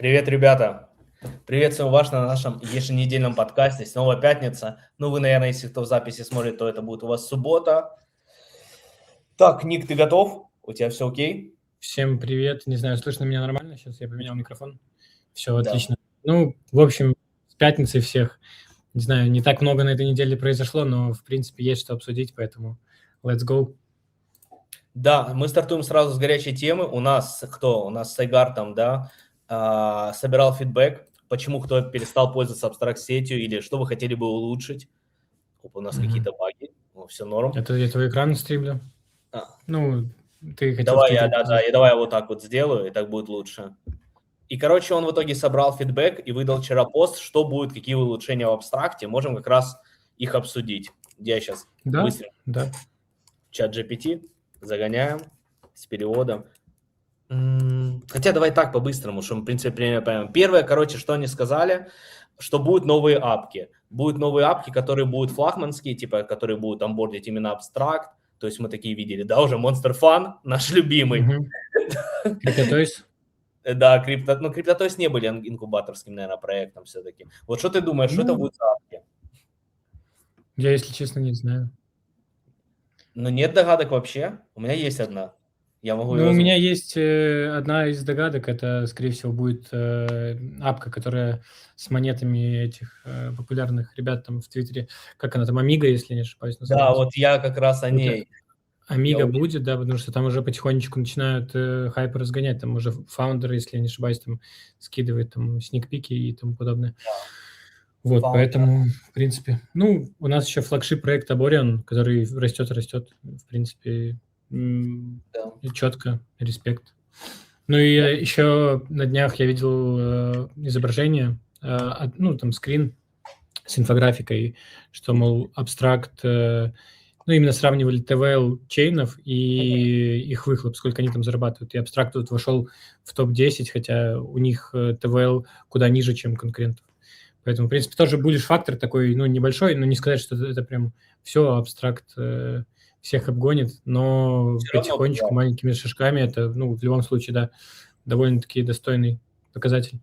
Привет, ребята! Приветствуем вас на нашем еженедельном подкасте. Снова пятница. Ну, вы, наверное, если кто в записи смотрит, то это будет у вас суббота. Так, Ник, ты готов? У тебя все окей? Всем привет. Не знаю, слышно меня нормально? Сейчас я поменял микрофон. Все Да. отлично. Ну, в общем, с пятницей всех. Не знаю, не так много на этой неделе произошло, но, в принципе, есть что обсудить, поэтому let's go. Да, мы стартуем сразу с горячей темы. У нас кто? У нас Сайгар там, да, собирал фидбэк, почему кто перестал пользоваться абстракт-сетью или что вы хотели бы улучшить. У нас какие-то баги, все норм. Это я твой экран стримлю. А. Ну, ты хотел Давай в Твиттере показать. давай я вот так вот сделаю, и так будет лучше. И, короче, он в итоге собрал фидбэк и выдал вчера пост, что будет, какие улучшения в абстракте. Можем как раз их обсудить. Я сейчас Да, быстро да. чат GPT загоняем с переводом. Хотя давай так по-быстрому, что мы, в принципе, примерно поймем. Первое, короче, что они сказали, что будут новые апки. Будут новые апки, которые будут флагманские, типа, которые будут онбордить именно абстракт. То есть мы такие видели, да, уже Monster Fun, наш любимый. CryptoToys? Да, CryptoToys не были инкубаторским, наверное, проектом все-таки. Вот что ты думаешь, что это будет за апки? Я, если честно, не знаю. Ну, нет догадок вообще. У меня есть одна. Я могу ее Ну, у озвучить. меня есть одна из догадок, это, скорее всего, будет апка, которая с монетами этих популярных ребят там в Твиттере, как она там, Амиго, если не ошибаюсь, Да, называется. вот я как раз о Вот ней. Амиго будет, да, потому что там уже потихонечку начинают хайп разгонять, там уже фаундер, если я не ошибаюсь, там скидывает там сникпики и тому подобное. Вот, Founder. поэтому, в принципе, ну, у нас еще флагшип проект Aborion, который растет, в принципе, Да. четко, респект. Ну и еще на днях я видел изображение, ну, там скрин с инфографикой, что, мол, абстракт, ну, именно сравнивали TVL чейнов и их выхлоп, сколько они там зарабатывают. И абстракт тут вошел в топ-10, хотя у них TVL куда ниже, чем конкурентов. Поэтому, в принципе, тоже bullish фактор такой, ну, небольшой, но не сказать, что это прям все, абстракт всех обгонит, но Всё равно потихонечку, бывает. маленькими шажками это, ну, в любом случае, да, довольно-таки достойный показатель,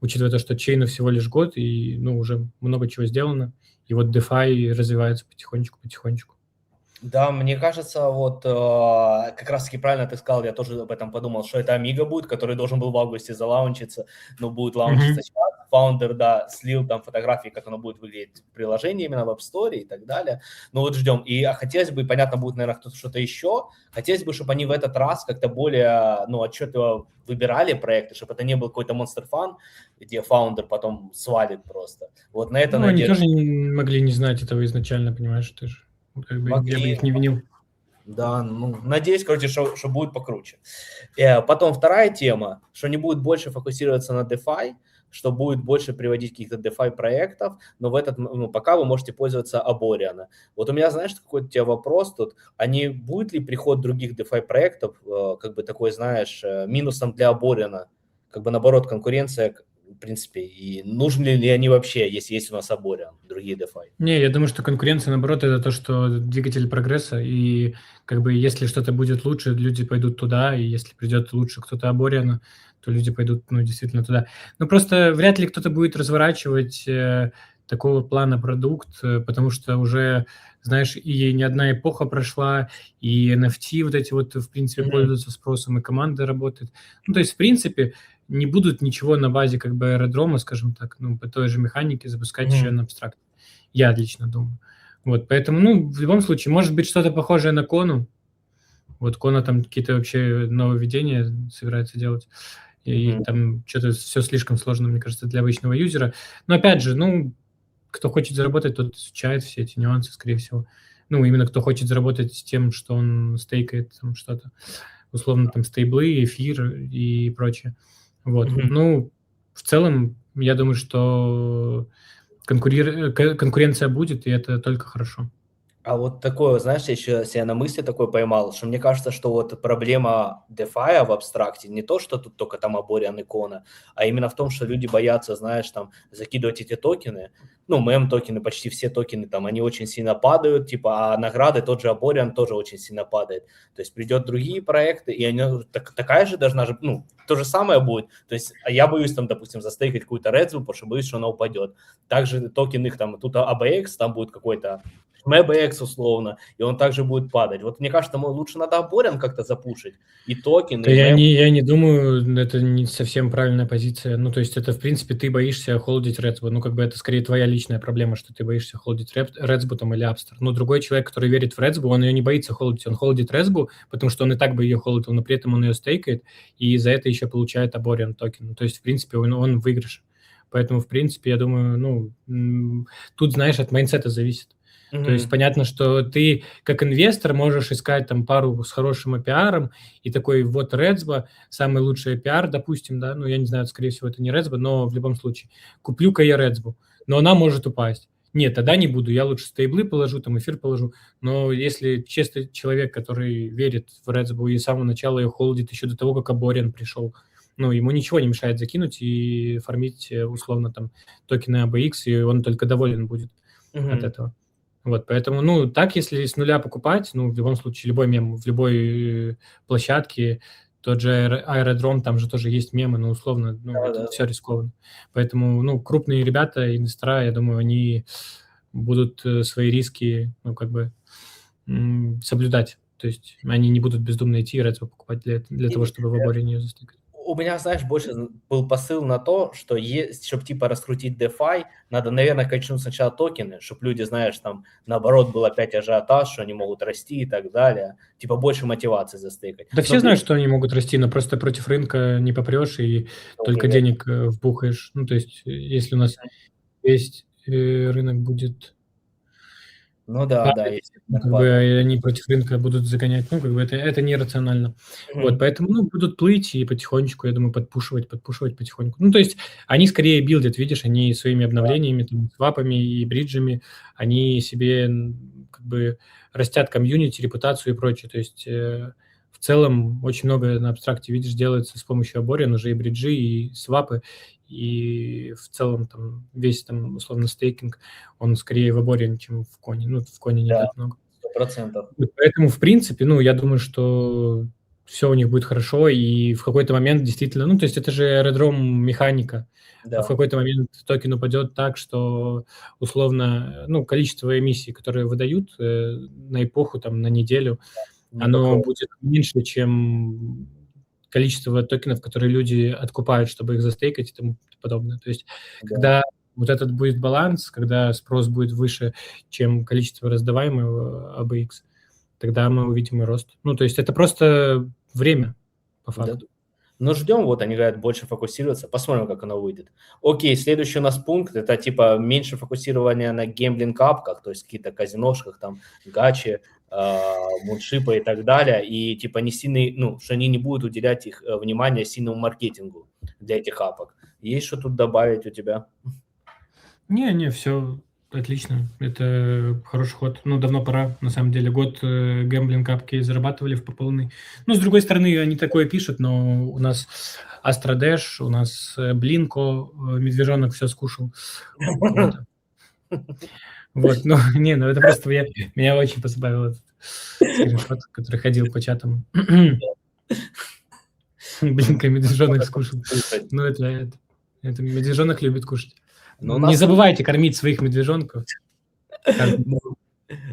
учитывая то, что чейну всего лишь год, и, ну, уже много чего сделано, и вот DeFi развивается потихонечку. Да, мне кажется, вот как раз-таки правильно ты сказал, я тоже об этом подумал, что это Amiga будет, который должен был в августе залаунчиться, но будет лаунчиться сейчас. Фаундер, да, слил там фотографии, как оно будет выглядеть в приложении именно в App Store и так далее. Ну вот ждем. И хотелось бы, понятно, будет, наверное, что-то еще. Хотелось бы, чтобы они в этот раз как-то более, ну, отчетливо выбирали проекты, чтобы это не был какой-то Monster Fun, где фаундер потом свалит просто. Вот на это Ну, они надеюсь. тоже могли не знать этого изначально, понимаешь, ты же, как бы, я бы их не винил. Да, ну, надеюсь, короче, что будет покруче. Потом вторая тема, что не будет больше фокусироваться на DeFi, что будет больше приводить каких-то DeFi проектов, но в этот, ну, пока вы можете пользоваться Aborion. Вот у меня, знаешь, какой-то у тебя вопрос тут, а не будет ли приход других DeFi проектов, как бы такой, знаешь, минусом для Aborion? Как бы наоборот, конкуренция, в принципе, и нужны ли они вообще, если есть у нас Aborion, другие DeFi? Не, я думаю, что конкуренция, наоборот, это то, что двигатель прогресса, и как бы если что-то будет лучше, люди пойдут туда, и если придет лучше кто-то Aborion, то люди пойдут, ну, действительно туда. Но просто вряд ли кто-то будет разворачивать такого плана продукт, потому что уже, знаешь, и не одна эпоха прошла, и NFT вот эти вот, в принципе, пользуются спросом, и команда работает. Ну, то есть, в принципе, не будут ничего на базе как бы аэродрома, скажем так, ну, по той же механике запускать еще на абстракт. Я лично думаю. Вот, поэтому, ну, в любом случае, может быть, что-то похожее на Кону. Вот Кона там какие-то вообще нововведения собирается делать. И там что-то все слишком сложно, мне кажется, для обычного юзера. Но опять же, ну, кто хочет заработать, тот изучает все эти нюансы, скорее всего. Ну, именно кто хочет заработать тем, что он стейкает там что-то. Условно, там, стейблы, эфир и прочее. Вот. Ну, в целом, я думаю, что конкуренция будет, и это только хорошо. А вот такое, знаешь, я еще себя на мысли такой поймал, что мне кажется, что вот проблема DeFi в абстракте не то, что тут только там Абориан икона, а именно в том, что люди боятся, знаешь, там закидывать эти токены. Ну, мем-токены, почти все токены там, они очень сильно падают, типа, а награды, тот же Абориан тоже очень сильно падает. То есть придет другие проекты, и они, такая же должна же, ну, то же самое будет. То есть а я боюсь там, допустим, застейкать какую-то Redzone, потому что боюсь, что она упадет. Также токен их там, тут ABX, там будет какой-то MBX условно, и он также будет падать. Вот мне кажется, лучше надо Абориан как-то запушить, и токен, Да и мем. я не думаю, это не совсем правильная позиция. Ну, то есть это, в принципе, ты боишься холдить Рецбу. Ну, как бы это скорее твоя личная проблема, что ты боишься холдить Рецбу там или Апстер. Ну, другой человек, который верит в Рецбу, он ее не боится холдить. Он холдит Рецбу, потому что он и так бы ее холдил, но при этом он ее стейкает, и за это еще получает Абориан токен. Ну, то есть, в принципе, он в выигрыше. Поэтому, в принципе, я думаю, ну, тут, знаешь, от майндсета зависит. То есть понятно, что ты как инвестор можешь искать там пару с хорошим APR, и такой вот Рецба, самый лучший APR, допустим, да, ну я не знаю, скорее всего это не Рецба, но в любом случае, куплю-ка я Рецбу, но она может упасть. Нет, тогда не буду, я лучше стейблы положу, там эфир положу, но если честный человек, который верит в Рецбу и с самого начала ее холдит еще до того, как Абориан пришел, ну, ему ничего не мешает закинуть и фармить условно там токены ABX, и он только доволен будет от этого. Вот, поэтому, ну, так, если с нуля покупать, ну, в любом случае, любой мем в любой площадке, тот же аэродром, там же тоже есть мемы, но условно, ну, это все рискованно. Поэтому, ну, крупные ребята, инвестора, я думаю, они будут свои риски, ну, как бы соблюдать. То есть они не будут бездумно идти и Рецбу покупать для того, чтобы в Аборе не застыкать. У меня, знаешь, больше был посыл на то, что чтобы типа раскрутить DeFi, надо, наверное, качнуть сначала токены, чтобы люди, знаешь, там наоборот был опять ажиотаж, что они могут расти и так далее. Типа больше мотивации застыкать. Да все знают, что они могут расти, но просто против рынка не попрешь и только денег вбухаешь. Ну, то есть, если у нас весь рынок будет Ну да, падать, если ну, так как бы падает. они против рынка будут загонять, ну, как бы это нерационально. Вот, поэтому, ну, будут плыть и потихонечку, я думаю, подпушивать потихоньку. Ну, то есть они скорее билдят, видишь, они своими обновлениями, там, свапами и бриджами, они себе как бы растят комьюнити, репутацию и прочее. То есть в целом очень много на абстракте, видишь, делается с помощью Абориан, уже и бриджи, и свапы, и в целом там весь там условно стейкинг, он скорее в Абориан, чем в Коне. Ну, в Коне не Да, так много. 100%. Поэтому, в принципе, ну, я думаю, что все у них будет хорошо, и в какой-то момент действительно, ну, то есть это же аэродром механика, Да. в какой-то момент токен упадет так, что условно, ну, количество эмиссий, которые выдают на эпоху, там, на неделю, оно будет меньше, чем количество токенов, которые люди откупают, чтобы их застейкать и тому подобное. То есть, когда вот этот будет баланс, когда спрос будет выше, чем количество раздаваемого ABX, тогда мы увидим и рост. Ну, то есть это просто время, по факту. Ну, ждем, вот они говорят, больше фокусироваться, посмотрим, как оно выйдет. Окей, следующий у нас пункт, это типа меньше фокусирования на гемблинг-апках, то есть какие-то казиношках, там, гачи, муншипы и так далее, и типа не сильный, ну, что они не будут уделять их внимание сильному маркетингу для этих апок. Есть что тут добавить у тебя? Не, все отлично. Это хороший ход. Ну, давно пора, на самом деле. Год гэмблинг-апки зарабатывали по полной. Ну, с другой стороны, они такое пишут, но у нас Астрадеш, у нас Блинко, медвежонок все скушал. Вот, ну, не, ну это просто меня очень позабавил этот скриншот, который ходил по чатам. Блинко, медвежонок скушал. Ну, это медвежонок любит кушать. Не забывайте кормить своих медвежонков.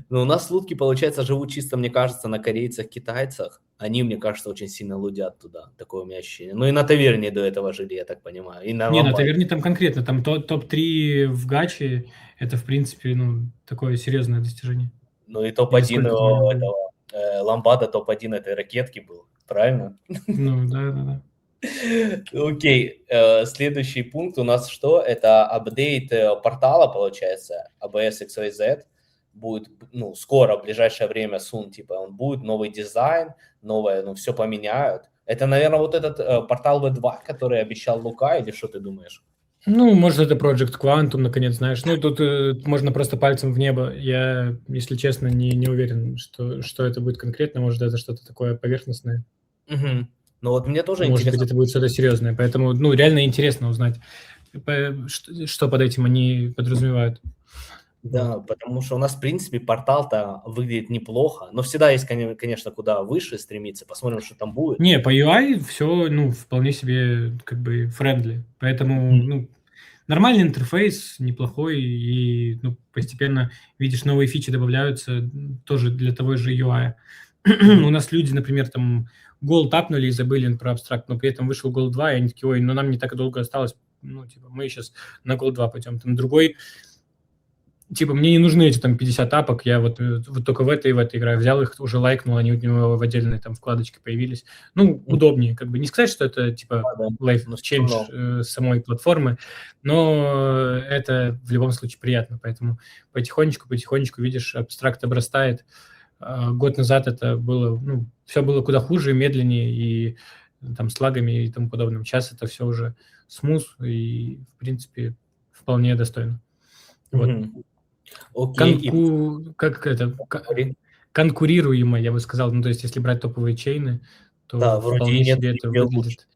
Ну, у нас лутки, получается, живут чисто, мне кажется, на корейцах, китайцах. Они, мне кажется, очень сильно лудят туда. Такое у меня ощущение. Ну и на таверне до этого жили, я так понимаю. И на Не, на Ламбаде. таверне там конкретно, там топ-3 в гаче, это, в принципе, ну, такое серьезное достижение. Ну и Или топ-1 сколько там было? этого Ламбада, топ-1 этой ракетки был, правильно? Ну, да. Окей, следующий пункт у нас что? Это апдейт портала, получается, ABS XYZ. Будет, ну, скоро, в ближайшее время, soon, типа, он будет, новый дизайн, новое, ну, все поменяют. Это, наверное, вот этот портал V2, который обещал Лука, или что ты думаешь? Ну, может, это Project Quantum, наконец, знаешь. Ну, тут можно просто пальцем в небо. Я, если честно, не уверен, что это будет конкретно. Может, это что-то такое поверхностное. Мгм. Ну вот мне тоже Может быть, интересно. это будет что-то серьезное. Поэтому, ну, реально интересно узнать, что под этим они подразумевают. Вот. Да, потому что у нас, в принципе, портал-то выглядит неплохо, но всегда есть, конечно, куда выше стремиться. Посмотрим, что там будет. Не, по UI все, ну, вполне себе как бы френдли. Поэтому, Мгм. ну, нормальный интерфейс, неплохой, и, ну, постепенно, видишь, новые фичи добавляются, тоже для того же UI. Мгм. У нас люди, например, там гол тапнули и забыли про абстракт, но при этом вышел гол 2, и они такие: ой, ну нам не так долго осталось, ну, типа, мы сейчас на гол 2 пойдем. Там другой, типа, мне не нужны эти там 50 апок, я вот только в это и в это играю. Взял их, уже лайкнул, они у него в отдельной там вкладочке появились. Ну, Мгм. удобнее, как бы. Не сказать, что это, типа, Да, да. life Но всё равно. change самой платформы, но это в любом случае приятно. Поэтому потихонечку, видишь, абстракт обрастает. Год назад это было, ну, все было куда хуже, медленнее и там с лагами и тому подобным. Сейчас это все уже смуз и, в принципе, вполне достойно. Вот. Мгм. Окей, и Как это, говори. конкурируемо, я бы сказал. Ну, то есть, если брать топовые чейны, Да, то вроде и вполне нет себе это нигде лучше. выглядит.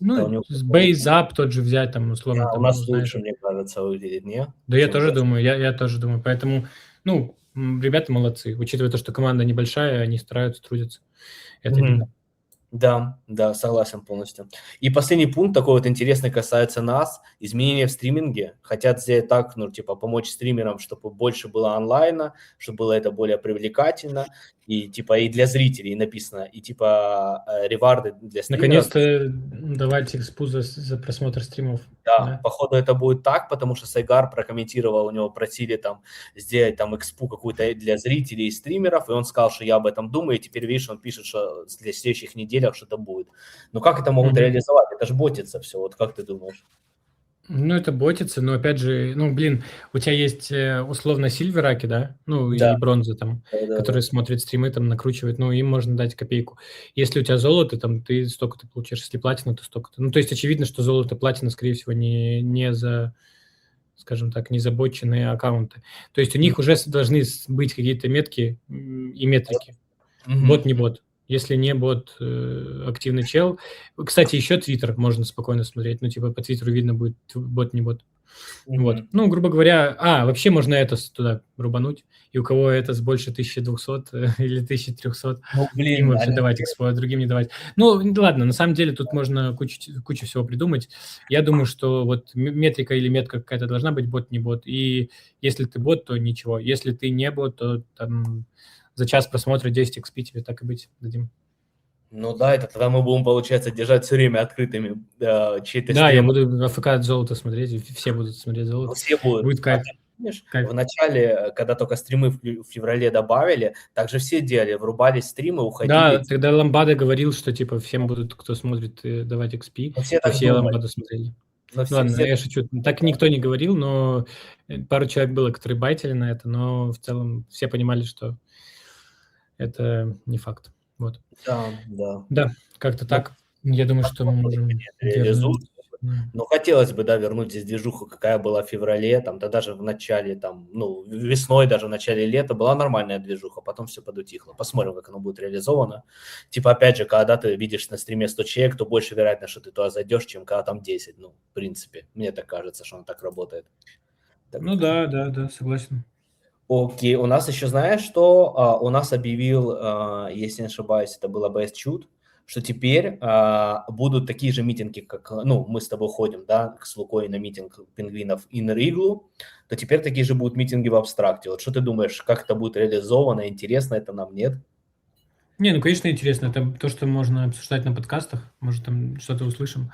Да, у Ну, него с какой-то Base Up тот же взять, там, условно, у там, ну, нас знаешь. лучше, мне кажется, выглядит, не? Да я Чем тоже Best. думаю, я тоже думаю. Поэтому, ну, ребята молодцы. Учитывая то, что команда небольшая, они стараются, трудятся. Это Мгм. видно. Да, да, согласен полностью. И последний пункт такой вот интересный касается нас. Изменения в стриминге. Хотят сделать так, ну, типа, помочь стримерам, чтобы больше было онлайна, чтобы было это более привлекательно. И, типа, и для зрителей написано, и, типа, реварды для стримеров. Наконец-то давать экспу за просмотр стримов. Да, Да. походу это будет так, потому что Сайгар прокомментировал, у него просили там сделать там экспу какую-то для зрителей и стримеров, и он сказал, что я об этом думаю, и теперь, видишь, он пишет, что для следующих неделях что-то будет. Но как это могут Мгм. реализовать? Это же ботится все, вот как ты думаешь? Ну, это ботится, но опять же, ну, блин, у тебя есть условно сильвераки, да, ну, Да, или бронза там, да-да-да. которые смотрят стримы, там, накручивают, ну, им можно дать копейку. Если у тебя золото, там, ты столько-то получаешь, если платина, то столько-то. Ну, то есть очевидно, что золото, платина, скорее всего, не за, скажем так, не забоченные аккаунты. То есть у Мгм. них уже должны быть какие-то метки и метрики. Бот Мгм. не бот. Если не бот, активный чел. Кстати, еще Твиттер можно спокойно смотреть. Ну, типа, по Твиттеру видно будет, бот не бот. Вот. Мгм. Ну, грубо говоря, вообще можно это туда рубануть. И у кого это с больше 1200 или 1300, Ну, им блин, вообще они давать экспо, а другим не давать. Ну, ладно, на самом деле тут можно кучу всего придумать. Я думаю, что вот метрика или метка какая-то должна быть, бот, не бот. И если ты бот, то ничего. Если ты не бот, то там за час просмотра 10 XP тебе так и быть дадим. ну да, это тогда мы будем, получается, держать все время открытыми, чей-то Да, я стрим. буду АФК от золота смотреть, и все будут смотреть Ну, золото. все будут. Будет А кайф, ты помнишь, кайф. в начале, когда только стримы в феврале добавили, так же все делали, врубались стримы, уходили, Да, тогда Ламбада говорил, что типа всем будут, кто смотрит, давать XP, но все и так все думали, Ламбаду смотрели. но Ну все ладно, все я так шучу. Так никто не говорил, но пару человек было, которые байтили на это, но в целом все понимали, что это не факт. Вот. да, да. Да, как-то Ну, так. Я думаю, что мы посмотрим, можем конечно, вернуть. реализуют. Но хотелось бы, да, вернуть здесь движуху, какая была в феврале, там, да даже в начале, там, ну, весной, даже в начале лета была нормальная движуха, потом все подутихло. Посмотрим, как оно будет реализовано. Типа, опять же, когда ты видишь на стриме 100 человек, то больше вероятно, что ты туда зайдешь, чем когда там 10. Ну, в принципе, мне так кажется, что оно так работает. Так. Ну да, да, да, согласен. Окей, у нас еще, знаешь, что у нас объявил, если не ошибаюсь, это было BSChute, что теперь будут такие же митинги, как, ну, мы с тобой ходим, да, с Лукой на митинг пингвинов Inner Igloo, то теперь такие же будут митинги в абстракте. Вот что ты думаешь, как это будет реализовано, интересно это нам, нет? Не, ну, конечно, интересно. Это то, что можно обсуждать на подкастах. Может, там что-то услышим.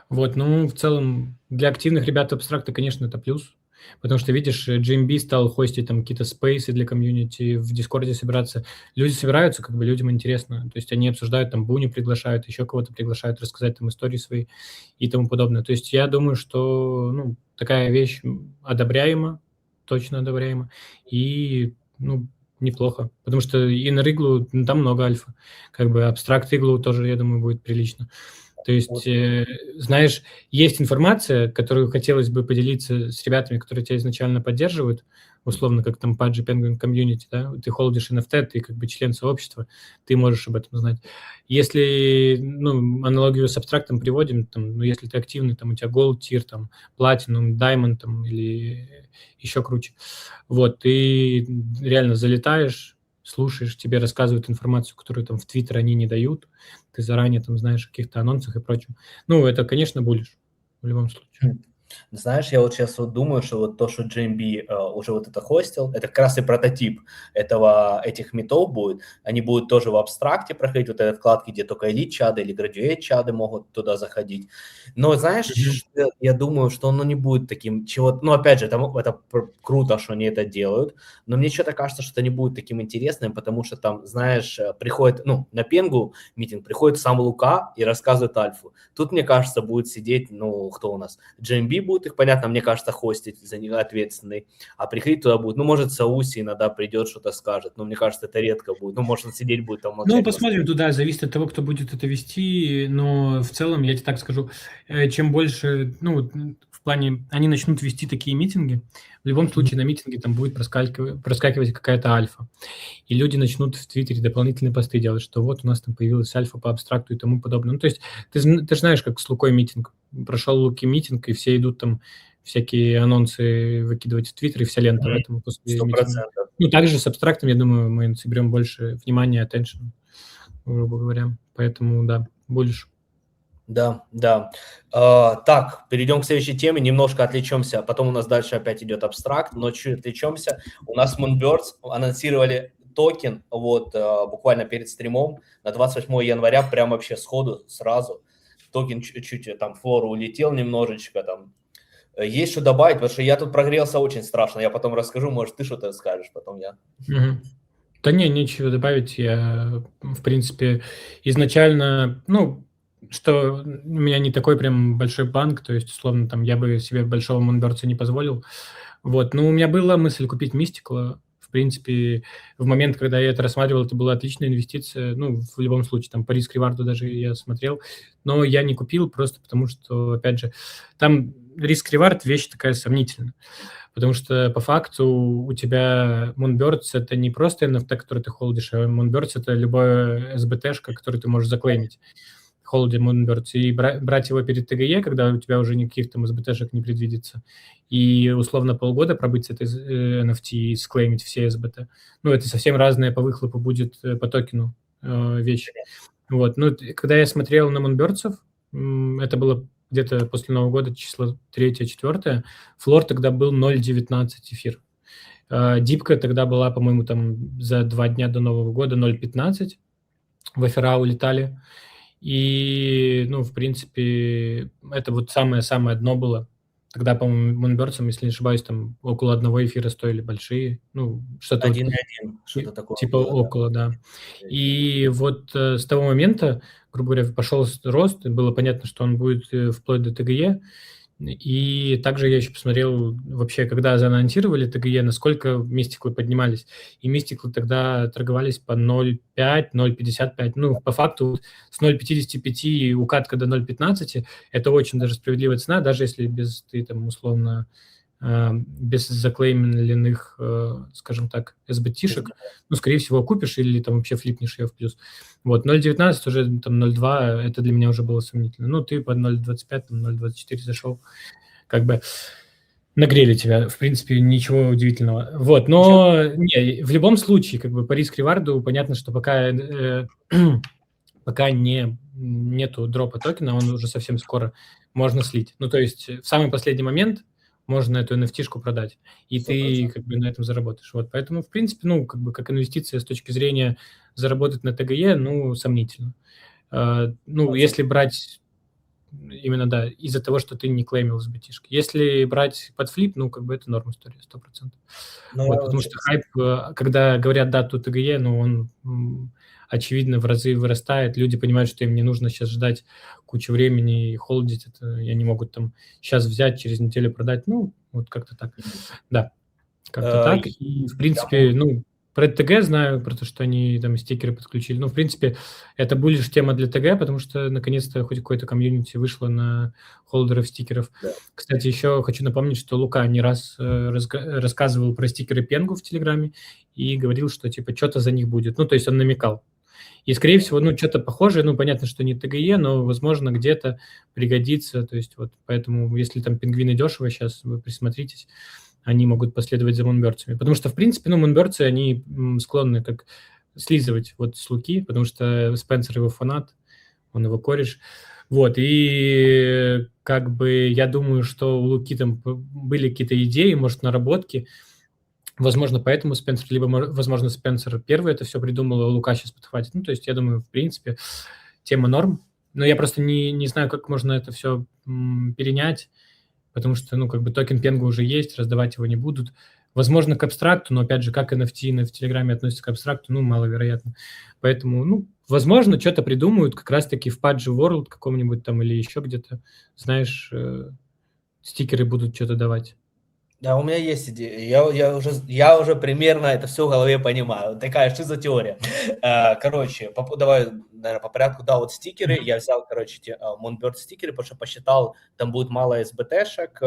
Вот, ну, в целом, для активных ребят абстракта, конечно, это плюс. Потому что, видишь, GMB стал хостить там какие-то спейсы для комьюнити, в Дискорде собираться. Люди собираются, как бы людям интересно. То есть они обсуждают, там, Буни приглашают, еще кого-то приглашают рассказать там истории свои и тому подобное. То есть я думаю, что, ну, такая вещь одобряема, точно одобряема. И, ну, неплохо. Потому что Inner Igloo, ну, там много альфа. Как бы абстракт Igloo тоже, я думаю, будет прилично. То есть, знаешь, есть информация, которую хотелось бы поделиться с ребятами, которые тебя изначально поддерживают, условно, как там Pudgy Penguin Community, да, ты холдишь NFT, ты как бы член сообщества, ты можешь об этом знать. Если, ну, аналогию с абстрактом приводим, там, ну, если ты активный, там, у тебя Gold Tier, там, Platinum, Diamond, там, или еще круче, вот, ты реально залетаешь, слушаешь, тебе рассказывают информацию, которую там в Твиттер они не дают, ты заранее там знаешь о каких-то анонсах и прочем. Ну, это, конечно, буллиш в любом случае. Знаешь, я вот сейчас вот думаю, что вот то, что GMB уже вот это хостил, это как раз и прототип этих метов будет. Они будут тоже в абстракте проходить, вот этой вкладки, где только элит-чады или градуэйт-чады могут туда заходить. Но знаешь, что я думаю, что оно не будет таким, чего... Ну, опять же, это круто, что они это делают, но мне что-то кажется, что это не будет таким интересным, потому что там, знаешь, приходит, ну, на Пенгу митинг приходит сам Лука и рассказывает альфу. Тут, мне кажется, будет сидеть, ну, кто у нас? GMB будет их, понятно, мне кажется, хостить, за них ответственный, а приходить туда будет, ну, может, Сауси иногда придет, что-то скажет, но мне кажется, это редко будет, ну, может, он сидеть будет там молчать. Ну, посмотрим туда, зависит от того, кто будет это вести, но в целом, я тебе так скажу, чем больше, ну, в плане, они начнут вести такие митинги, в любом случае на митинге там будет проскакивать какая-то альфа, и люди начнут в Твиттере дополнительные посты делать, что вот у нас там появилась альфа по абстракту и тому подобное. Ну, то есть ты же знаешь, как с Лукой митинг, прошел Луки митинг, и все идут там всякие анонсы выкидывать в Твиттер, и вся лента в этом после 100%. митинга. Ну, также с абстрактом, я думаю, мы соберем больше внимания, attention, грубо говоря. Поэтому, да, bullish. Да, да. Так, перейдем к следующей теме, немножко отвлечемся, потом у нас дальше опять идет абстракт, но чуть отвлечемся. У нас Moonbirds анонсировали токен вот буквально перед стримом на 28 января, прям вообще сходу, сразу. Токен чуть-чуть там флору улетел немножечко там. Есть что добавить, потому что я тут прогрелся очень страшно, я потом расскажу, может, ты что-то скажешь, потом я. Да не, нечего добавить. Я, в принципе, изначально, ну, что у меня не такой прям большой банк, то есть, условно, там, я бы себе большого Moonbirds не позволил. Вот, но у меня была мысль купить Mystical. В принципе, в момент, когда я это рассматривал, это была отличная инвестиция. Ну, в любом случае, там, по риск-реварду даже я смотрел. Но я не купил просто потому, что, опять же, там риск-ревард вещь такая сомнительная. Потому что по факту у тебя Moonbirds – это не просто NFT, который ты холдишь, а Moonbirds – это любое SBT-шка, который ты можешь заклеймить. Холди Moonbirds, и брать его перед ТГЕ, когда у тебя уже никаких там SBT-шек не предвидится, и условно полгода пробыть с этой NFT и склеймить все SBT. Ну, это совсем разная по выхлопу будет по токену вещь. Вот. Ну, когда я смотрел на Moonbirds, это было где-то после Нового года, число 3-4, флор тогда был 0.19 эфир. Дипка тогда была, по-моему, там за 2 дня до Нового года 0.15 в эфира улетали. И, ну, в принципе, это вот самое-самое дно было. Тогда, по-моему, Moonbirds, если не ошибаюсь, там около 1 эфира стоили большие. Ну, что-то 1.1, что-то такое. Типа около, да. И вот с того момента, грубо говоря, пошел рост, и было понятно, что он будет вплоть до ТГЕ. И также я еще посмотрел вообще, когда заанонсировали ТГЕ, насколько мистиклы поднимались. И мистиклы тогда торговались по 0.5, 0.55. Ну, по факту с 0.55 укатка до 0.15 – это очень даже справедливая цена, даже если без, ты там условно, без заклейменных, скажем так, SBT-шек, ну, скорее всего, купишь или там вообще флипнешь ее в плюс. Вот, 0.19 уже там 0.2, это для меня уже было сомнительно. Ну, ты по 0.25, там 0.24 зашел, как бы нагрели тебя, в принципе, ничего удивительного. Вот, но не, в любом случае, как бы по риск-реварду понятно, что пока нету дропа токена, он уже совсем скоро можно слить. Ну, то есть в самый последний момент можно эту NFT-шку продать, и 100%. ты как бы на этом заработаешь. Вот, поэтому, в принципе, ну, как бы как инвестиция с точки зрения заработать на ТГЕ, ну, сомнительно. Ну, если брать именно, да, из-за того, что ты не клеймил SBT-шки. Если брать под флип, ну, как бы это норм история, 100%. Вот, потому что хайп, когда говорят дату ТГЕ, ну, он очевидно в разы вырастает, люди понимают, что им не нужно сейчас ждать кучу времени и холдить это, и они могут там сейчас взять, через неделю продать, ну, вот как-то так. Да, как-то так. И, в принципе, ну, Про ТГ знаю, про то, что они там стикеры подключили. Ну, в принципе, это bullish тема для ТГ, потому что наконец-то хоть какое-то комьюнити вышло на холдеров стикеров. Да. Кстати, еще хочу напомнить, что Лука не раз рассказывал про стикеры Пенгу в Телеграме и говорил, что типа что-то за них будет. Ну, то есть он намекал. И, скорее всего, ну, что-то похожее, ну, понятно, что не ТГЕ, но, возможно, где-то пригодится. То есть вот поэтому, если там пингвины дешево сейчас, вы присмотритесь, они могут последовать за мунберцами. Потому что, в принципе, ну, мунберцы, они склонны как слизывать вот с Луки, потому что Спенсер его фанат, он его кореш. Вот, и как бы я думаю, что у Луки там были какие-то идеи, может, наработки. Возможно, поэтому Спенсер, либо, возможно, Спенсер первый это все придумал, а Лука сейчас подхватит. Ну, то есть я думаю, в принципе, тема норм. Но я просто не знаю, как можно это все перенять, потому что, ну, как бы токен Пенга уже есть, раздавать его не будут. Возможно, к абстракту, но, опять же, как NFT в Телеграме относится к абстракту, ну, маловероятно. Поэтому, ну, возможно, что-то придумают как раз-таки в Pudgy World каком-нибудь там или еще где-то, знаешь, стикеры будут что-то давать. Да, у меня есть идея. Я уже примерно это все в голове понимаю. Такая, что за теория? Короче, давай, наверное, по порядку. Да, вот стикеры. Я взял, короче, Moonbird стикеры, потому что посчитал, там будет мало СБТшек.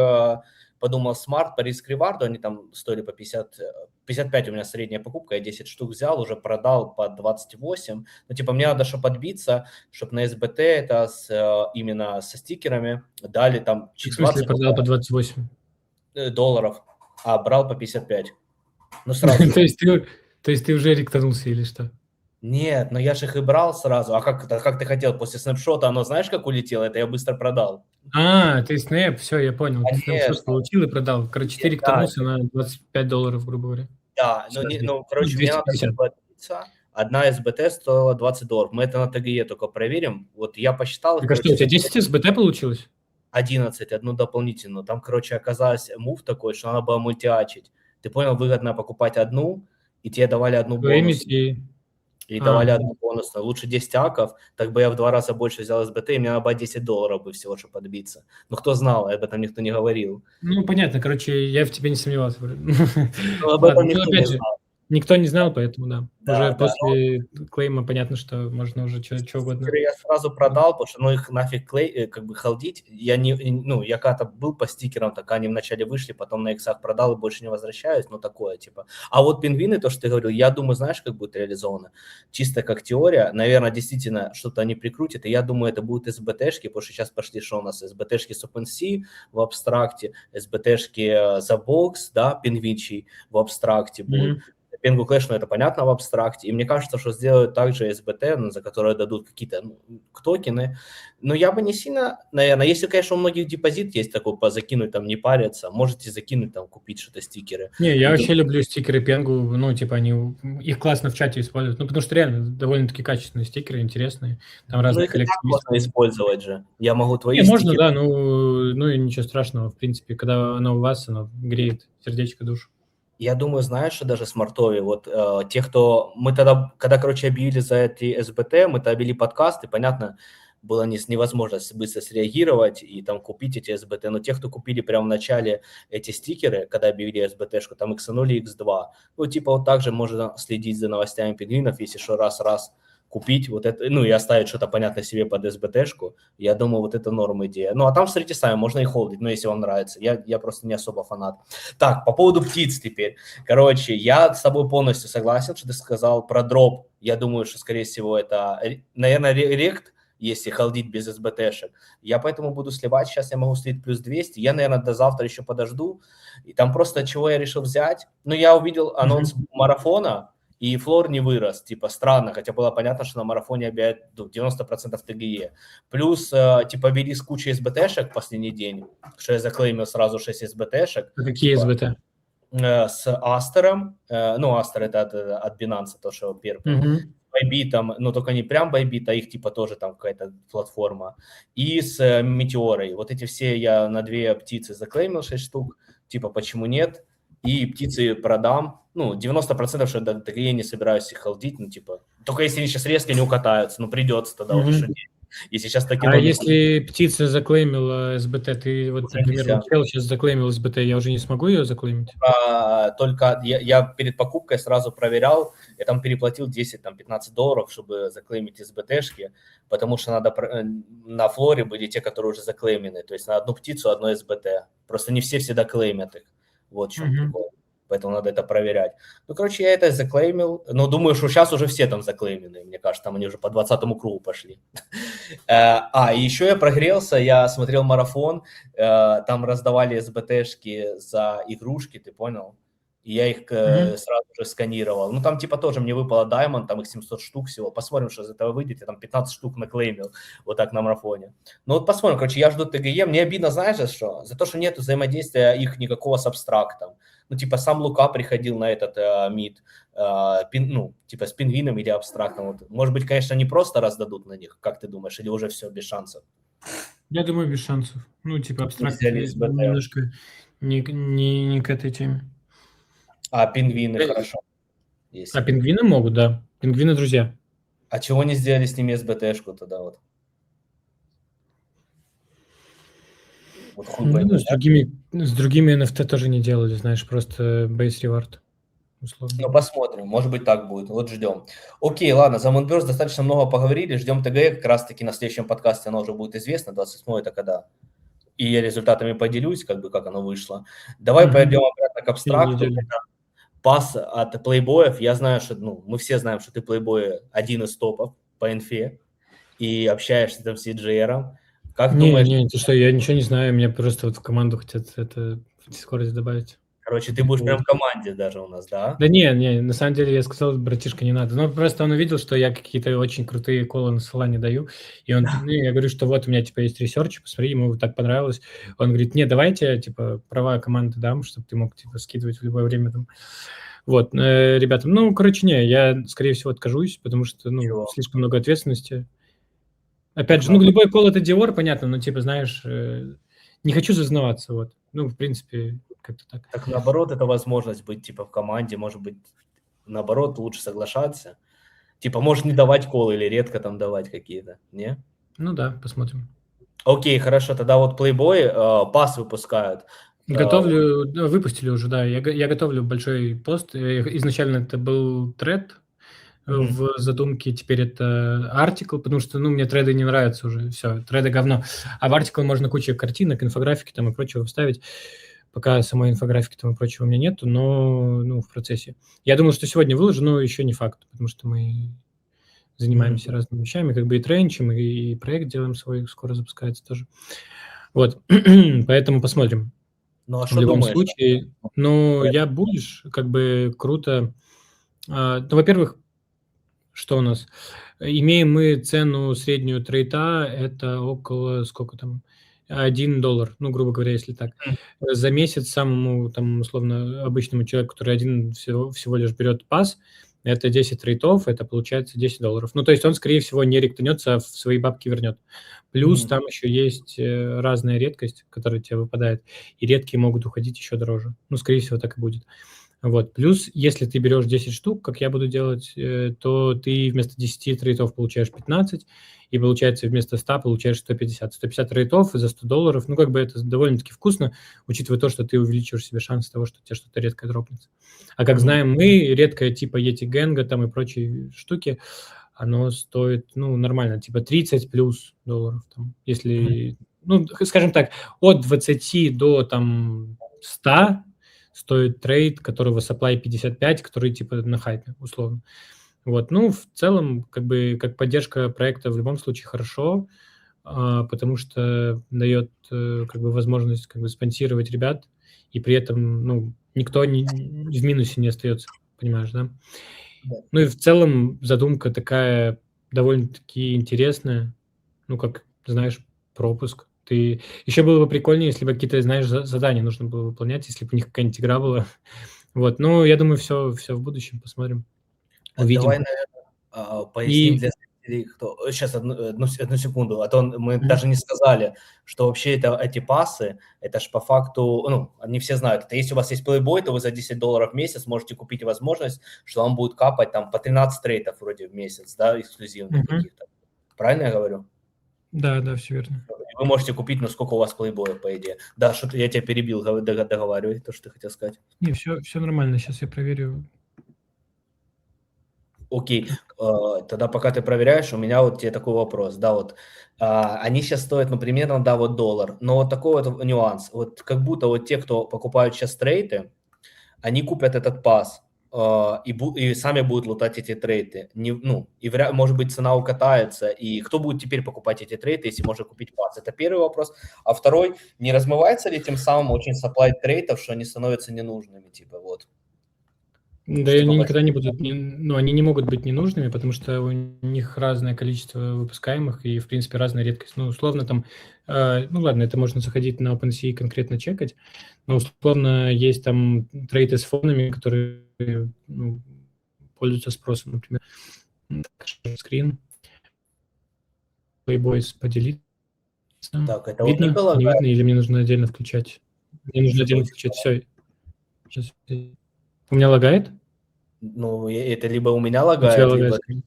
Подумал, смарт по риск-реварду, они там стоили по 50, 55 у меня средняя покупка, я 10 штук взял, уже продал по 28. Ну, типа, мне надо, чтобы отбиться, чтобы на СБТ это именно со стикерами дали там В смысле, продал по 28? $, а брал по 55. Ну, сразу. То есть ты уже ректанулся или что? Нет, но я же их и брал сразу. А как ты хотел? После снапшота оно знаешь, как улетело? Это я быстро продал. Ты снэп, все, я понял. Ты снапшот получил и продал. Короче, ты ректанулся на $25, грубо говоря. Да, короче, мне надо 250. отбиться. Одна СБТ стоила $20. Мы это на ТГЕ только проверим. Вот я посчитал. Так а что, у тебя 10 СБТ получилось? 11, одну дополнительную. Там, короче, оказалось мув такой, что надо было мультиачить. Ты понял, выгодно покупать одну, и тебе давали одну бонусную. И давали одну бонусную. Лучше 10 аков, так бы я в 2 раза больше взял СБТ, и мне надо было $10 бы всего, чтобы подбиться. Но кто знал, об этом никто не говорил. Ну, понятно, короче, я в тебе не сомневался. Но об этом никто не знал. Никто не знал, поэтому да. Да, уже после клейма понятно, что можно уже что угодно. Я сразу продал, потому что их нафиг как бы холдить. Я когда-то был по стикерам, так они вначале вышли, потом на иксах продал и больше не возвращаюсь, ну такое типа. А вот пингвины, то, что ты говорил, я думаю, знаешь, как будет реализовано? Чисто как теория, наверное, действительно что-то они прикрутят, и я думаю, это будут СБТшки, потому что сейчас пошли, что у нас СБТшки с OpenSea в абстракте, СБТшки за бокс, да, пингвинчий в абстракте будут. Pengu Clash, ну, это понятно в абстракте. И мне кажется, что сделают также SBT, за которые дадут какие-то токены. Но я бы не сильно, наверное, если, конечно, у многих депозит есть такой, позакинуть там, не париться, можете закинуть там, купить что-то стикеры. Не, я вообще люблю стикеры Пенгу, ну, типа, их классно в чате используют. Ну, потому что реально довольно-таки качественные стикеры, интересные. Там разные коллекции. Можно использовать же. Я могу твои стикеры. Можно, да, ну и ничего страшного. В принципе, когда оно у вас, оно греет сердечко, душу. Я думаю, знаешь, что даже смартовые, вот те, кто... Мы тогда, когда, короче, объявили за эти СБТ, мы-то объявили подкасты, понятно, было невозможно быстро среагировать и там купить эти СБТ, но те, кто купили прямо в начале эти стикеры, когда объявили СБТшку, там X0 и X2, ну, типа вот так же можно следить за новостями пингвинов, если что раз купить вот это, ну, и оставить что-то, понятно, себе под СБТшку, я думаю, вот это норм идея. Ну, а там, смотрите сами, можно и холдить, ну, если вам нравится. Я просто не особо фанат. Так, по поводу птиц теперь. Короче, я с тобой полностью согласен, что ты сказал про дроп. Я думаю, что, скорее всего, это, наверное, рект, если холдить без СБТшек. Я поэтому буду сливать. Сейчас я могу слить плюс 200. Я, наверное, до завтра еще подожду. И там просто чего я решил взять. Ну, я увидел анонс марафона, и флор не вырос, типа, странно, хотя было понятно, что на марафоне объявят 90% ТГЕ. Плюс, типа, ввели с кучей СБТшек в последний день, что я заклеймил сразу 6 СБТшек. А какие типа, СБТ? С Астером, ну, Астер это от Binance, то, что первый. Байбитом, но только не прям Байбит, а их типа тоже там какая-то платформа. И с Метеорой. Вот эти все я на 2 птицы заклеймил, 6 штук, типа, почему нет? И птицы продам. Ну, 90%, что я не собираюсь их холдить, ну, типа, только если они сейчас резко не укатаются, ну, придется тогда уже что делать. И сейчас таки А номер если птица заклеймила СБТ, ты вот, уже например, нельзя. вот чел сейчас заклеймил СБТ, я уже не смогу ее заклеймить? Только я перед покупкой сразу проверял, я там переплатил 10-15 долларов, чтобы заклеймить СБТшки, потому что на флоре были те, которые уже заклеймены, то есть на одну птицу одно СБТ. Просто не все всегда клеймят их. Вот в чем прикол. Поэтому надо это проверять. Ну, короче, я это заклеймил. Но думаю, что сейчас уже все там заклеймены. Мне кажется, там они уже по 20-му кругу пошли. И еще я прогрелся, я смотрел марафон, там раздавали СБТшки за игрушки, ты понял? И я их сразу же сканировал. Ну, там типа тоже мне выпало Diamond, там их 700 штук всего. Посмотрим, что из этого выйдет. Я там 15 штук наклеймил вот так на марафоне. Ну, вот посмотрим. Короче, я жду ТГЕ. Мне обидно, знаешь, за что? За то, что нет взаимодействия их никакого с абстрактом. Ну, типа, сам Лука приходил на этот мид, типа, с пингвином или абстрактом. Вот. Может быть, конечно, не просто раздадут на них, как ты думаешь, или уже все без шансов? Я думаю, без шансов. Ну, типа, абстракт Взяли СБТ. немножко не к этой теме. А пингвины хорошо. А пингвины могут, да. Пингвины друзья. А чего не сделали с ними СБТшку тогда вот? Вот хуй Ну, пойми, с другими NFT тоже не делали, знаешь, просто base reward. Условно. Ну, посмотрим, может быть, так будет. Вот ждем. Окей, ладно, за Moonburst достаточно много поговорили. Ждем ТГ, как раз-таки на следующем подкасте оно уже будет известно, 28-й это когда. И я результатами поделюсь, как бы, как оно вышло. Давай пойдем обратно к абстракту. Пас от плейбоев. Я знаю, что, мы все знаем, что ты плейбой один из топов по инфе и общаешься там с CJR. Как думаешь? Не, ты что, я ничего не знаю, меня просто вот в команду хотят это в Discord добавить. Короче, ты будешь прям в команде даже у нас, да? Да не, на самом деле я сказал, братишка, не надо. Ну, просто он увидел, что я какие-то очень крутые колы на Solana даю, и он, я говорю, что вот у меня, типа, есть ресерч, посмотри, ему так понравилось. Он говорит, не, давайте, типа, права команды дам, чтобы ты мог, типа, скидывать в любое время там. Вот, ребята, короче, не, я, скорее всего, откажусь, потому что, слишком много ответственности. Опять же, любой кол – это Dior, понятно, но, типа, знаешь, не хочу зазнаваться, вот. В принципе, как-то так. Так, наоборот, это возможность быть, типа, в команде, может быть, наоборот, лучше соглашаться. Типа, может, не давать колы или редко там давать какие-то, не? Ну да, посмотрим. Окей, хорошо, тогда вот Playboy пас выпускают. Готовлю, выпустили уже, да. Я готовлю большой пост. Изначально это был тред в задумке, теперь это артикл, потому что, мне треды не нравятся уже, все, треды говно. А в артикл можно кучу картинок, инфографики там и прочего вставить. Пока самой инфографики там и прочего у меня нету, но, в процессе. Я думал, что сегодня выложу, но еще не факт, потому что мы занимаемся разными вещами, как бы и тренчим, и проект делаем свой, скоро запускается тоже. Вот, поэтому посмотрим. Ну, а В что любом думаешь? случае, я bullish, как бы круто. Во-первых, что у нас? Имеем мы цену среднюю трейта, это около, сколько там, $1, грубо говоря, если так. За месяц самому, там, условно, обычному человеку, который один всего лишь берет пас, это 10 трейтов, это получается $10. То есть он, скорее всего, не ректанется, а в свои бабки вернет. Плюс там еще есть разная редкость, которая тебе выпадает, и редкие могут уходить еще дороже. Скорее всего, так и будет. Вот. Плюс, если ты берешь 10 штук, как я буду делать, то ты вместо 10 трейтов получаешь 15, и получается вместо 100 получаешь 150. 150 трейтов за $100, как бы это довольно-таки вкусно, учитывая то, что ты увеличиваешь себе шанс того, что у тебя что-то редкое дропнется. А как знаем мы, редкое типа Yeti Gang там и прочие штуки, оно стоит, нормально, типа 30 плюс долларов. Там, если, скажем так, от 20 до там 100 стоит трейд, которого supply 55, который типа на хайпе, условно. Вот, в целом, как бы, как поддержка проекта в любом случае хорошо, потому что дает, как бы, возможность, как бы, спонсировать ребят, и при этом, никто в минусе не остается, понимаешь, да? И в целом задумка такая довольно-таки интересная, как, знаешь, пропуск. Еще было бы прикольнее, если бы какие-то, знаешь, задания нужно было выполнять, если бы у них какая-нибудь игра была. Вот, я думаю, все в будущем, посмотрим. Увидим. Давай, наверное, поясним для зрителей, кто... Сейчас, одну секунду, а то мы даже не сказали, что вообще эти пасы, это ж по факту, не все знают, это если у вас есть Playboy, то вы за $10 в месяц можете купить возможность, что вам будет капать там по 13 трейтов вроде в месяц, да, эксклюзивных каких-то. Правильно я говорю? Да, все верно. Вы можете купить, ну, сколько у вас плейбоев, по идее. Да, что-то я тебя перебил, договаривай то, что ты хотел сказать. Не, все нормально, сейчас я проверю. Окей, Так. тогда пока ты проверяешь, у меня вот тебе такой вопрос, да, вот, они сейчас стоят, ну, примерно, да, вот $1, но вот такой вот нюанс, вот как будто вот те, кто покупают сейчас трейты, они купят этот пас, и сами будут лутать эти трейты, ну, и может быть цена укатается, и кто будет теперь покупать эти трейты, если можно купить пас, это первый вопрос, а второй, не размывается ли тем самым очень supply трейтов, что они становятся ненужными, типа, вот. Да, и они никогда не будут, ну, они не могут быть ненужными, потому что у них разное количество выпускаемых и, в принципе, разная редкость. Ну, условно, там, ну, ладно, это можно заходить на OpenSea и конкретно чекать, но, условно, есть там трейды с фонами, которые, ну, пользуются спросом, например. Скрин. Playboys поделиться. Так, это вот Видно? Никола, Не видно? Или мне нужно отдельно включать? Мне нужно отдельно включать. Все. Сейчас. У меня лагает? Ну, это либо у меня У тебя лагает, либо... лагает скрин.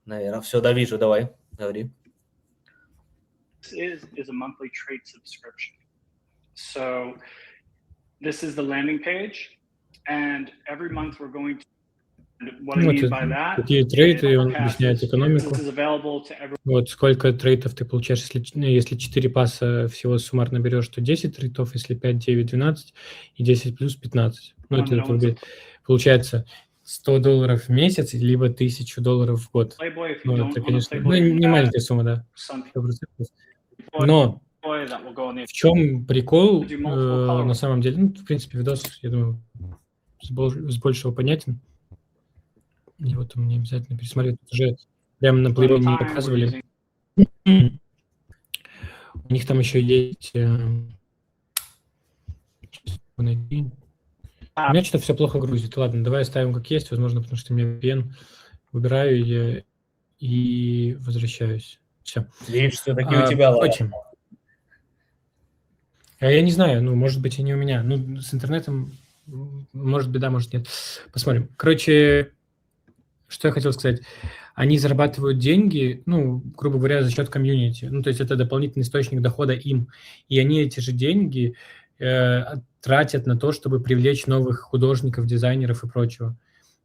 Наверное, все, да, вижу, давай, говори. This is a monthly trade subscription. So this is the landing page, and every month we're going to. What I mean by that, какие трейды, он объясняет экономику. this is available to everyone. Вот сколько трейдов ты получаешь, если 4 паса всего суммарно берешь, то 10 трейдов, если 5, 9, 12, и 10 плюс 15. Ну, это получается $100 в месяц, либо $1000 в год. Ну, это, конечно, не маленькая сумма, да. 100%. Но в чем прикол, на самом деле, ну, в принципе, видос, я думаю, с большего понятен. И вот мне обязательно пересмотреть. Уже прямо на Playboy не показывали. У них там еще есть... У меня что-то все плохо грузит. Ладно, давай оставим как есть, возможно, потому что у меня VPN. Выбираю ее и возвращаюсь. Все. Видишь, все-таки у тебя лагает. Я не знаю, ну, может быть, и не у меня. Ну, с интернетом, может быть, да, может, нет. Посмотрим. Короче, что я хотел сказать. Они зарабатывают деньги, ну, грубо говоря, за счет комьюнити. Ну, то есть это дополнительный источник дохода им. И они эти же деньги тратят на то, чтобы привлечь новых художников, дизайнеров и прочего.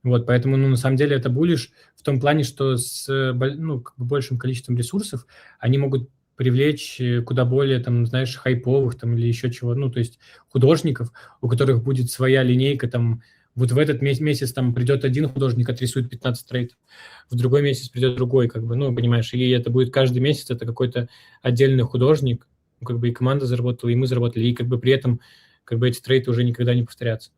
Вот, поэтому, ну, на самом деле это буллиш в том плане, что с, ну, как бы большим количеством ресурсов они могут привлечь куда более, там, знаешь, хайповых там или еще чего, ну, то есть художников, у которых будет своя линейка, там, вот в этот месяц там придет один художник, отрисует 15 трейдов, в другой месяц придет другой, как бы, ну, понимаешь, и это будет каждый месяц, это какой-то отдельный художник, как бы и команда заработала, и мы заработали, и как бы при этом как бы эти трейды уже никогда не повторятся.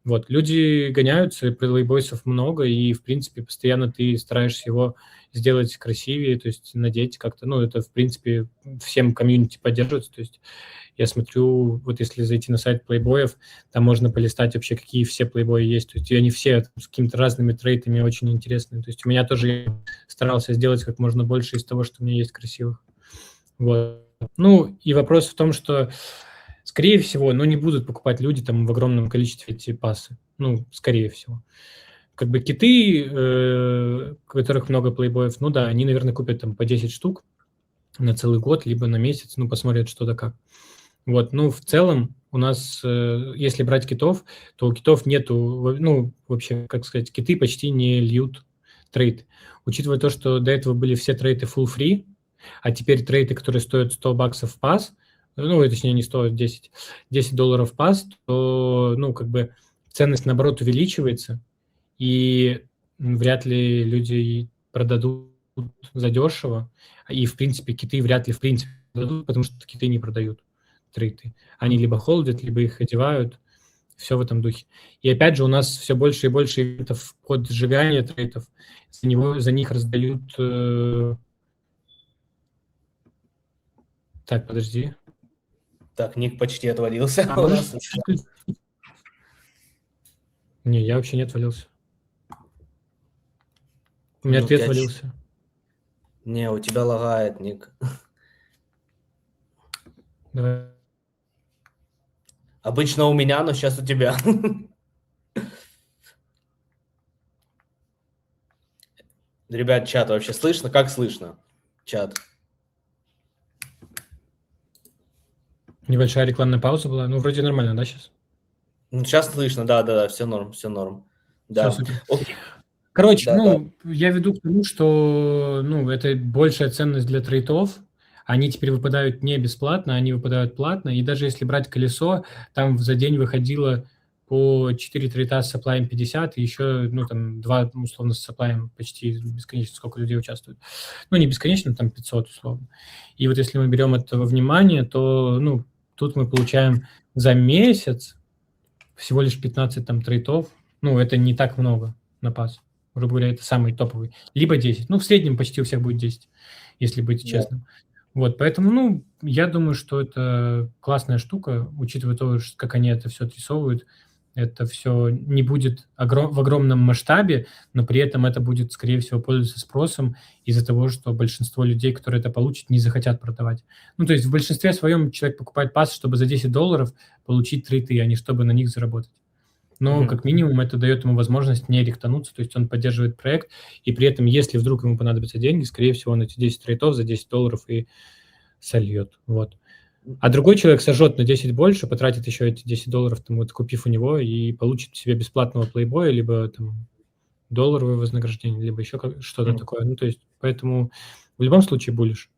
Вот, люди гоняются, плейбойсов много, и, в принципе, постоянно ты стараешься его сделать красивее, то есть надеть как-то, ну, это, в принципе, всем комьюнити поддерживается, то есть я смотрю, вот если зайти на сайт плейбоев, там можно полистать вообще, какие все плейбои есть, то есть они все с какими-то разными трейдами очень интересные, то есть у меня тоже старался сделать как можно больше из того, что у меня есть красивых. Вот. Ну, и вопрос в том, что скорее всего, но не будут покупать люди там в огромном количестве эти пасы. Ну, скорее всего. Как бы киты, у которых много плейбоев, ну да, они, наверное, купят там по 10 штук на целый год, либо на месяц, ну, посмотрят, что да как. Вот, ну, в целом у нас, если брать китов, то у китов нету, ну, вообще, как сказать, киты почти не льют трейд. Учитывая то, что до этого были все трейды full free, а теперь трейды, которые стоят $100 в пас, ну, точнее, не 100, $10 пас, то, ну, как бы ценность, наоборот, увеличивается, и вряд ли люди продадут задешево, и, в принципе, киты вряд ли, в принципе, продадут, потому что киты не продают трейды. Они либо холдят, либо их одевают, все в этом духе. И, опять же, у нас все больше и больше ивентов под сжигание трейдов, за них раздают... Так, подожди. Так, ник почти отвалился. Не, я вообще не отвалился. У меня ответ отвалился. Не, у тебя лагает, ник. Давай. Обычно у меня, но сейчас у тебя. Ребят, чат вообще слышно? Как слышно? Чат. Небольшая рекламная пауза была. Ну, вроде нормально, да, сейчас? Сейчас слышно, да, все норм, все норм. Все, Да, супер. окей, Короче, да. ну, я веду к тому, что, ну, это большая ценность для трейдов. Они теперь выпадают не бесплатно, они выпадают платно. И даже если брать колесо, там за день выходило по 4 трейта с сапплаем 50, и еще, ну, там, 2, условно, с сапплаем почти бесконечно, сколько людей участвует. Ну, не бесконечно, там 500, условно. И вот если мы берем это во внимание, то, ну, тут мы получаем за месяц всего лишь 15 там трейтов. Ну, это не так много на пас. Грубо говоря, это самый топовый. Либо 10. Ну, в среднем почти у всех будет 10, если быть Да. честным. Вот, поэтому, ну, я думаю, что это классная штука, учитывая то, как они это все отрисовывают. Это все не будет в огромном масштабе, но при этом это будет, скорее всего, пользоваться спросом из-за того, что большинство людей, которые это получат, не захотят продавать. Ну, то есть в большинстве своем человек покупает пас, чтобы за $10 получить трейты, а не чтобы на них заработать. Но Мгм. как минимум это дает ему возможность не рихтануться, то есть он поддерживает проект, и при этом, если вдруг ему понадобятся деньги, скорее всего, он эти 10 трейтов за $10 и сольет. Вот. А другой человек сожжет на 10 больше, потратит еще эти $10, там, вот, купив у него, и получит себе бесплатного плейбоя, либо там долларовое вознаграждение, либо еще что-то такое. Ну, то есть, поэтому в любом случае буллиш.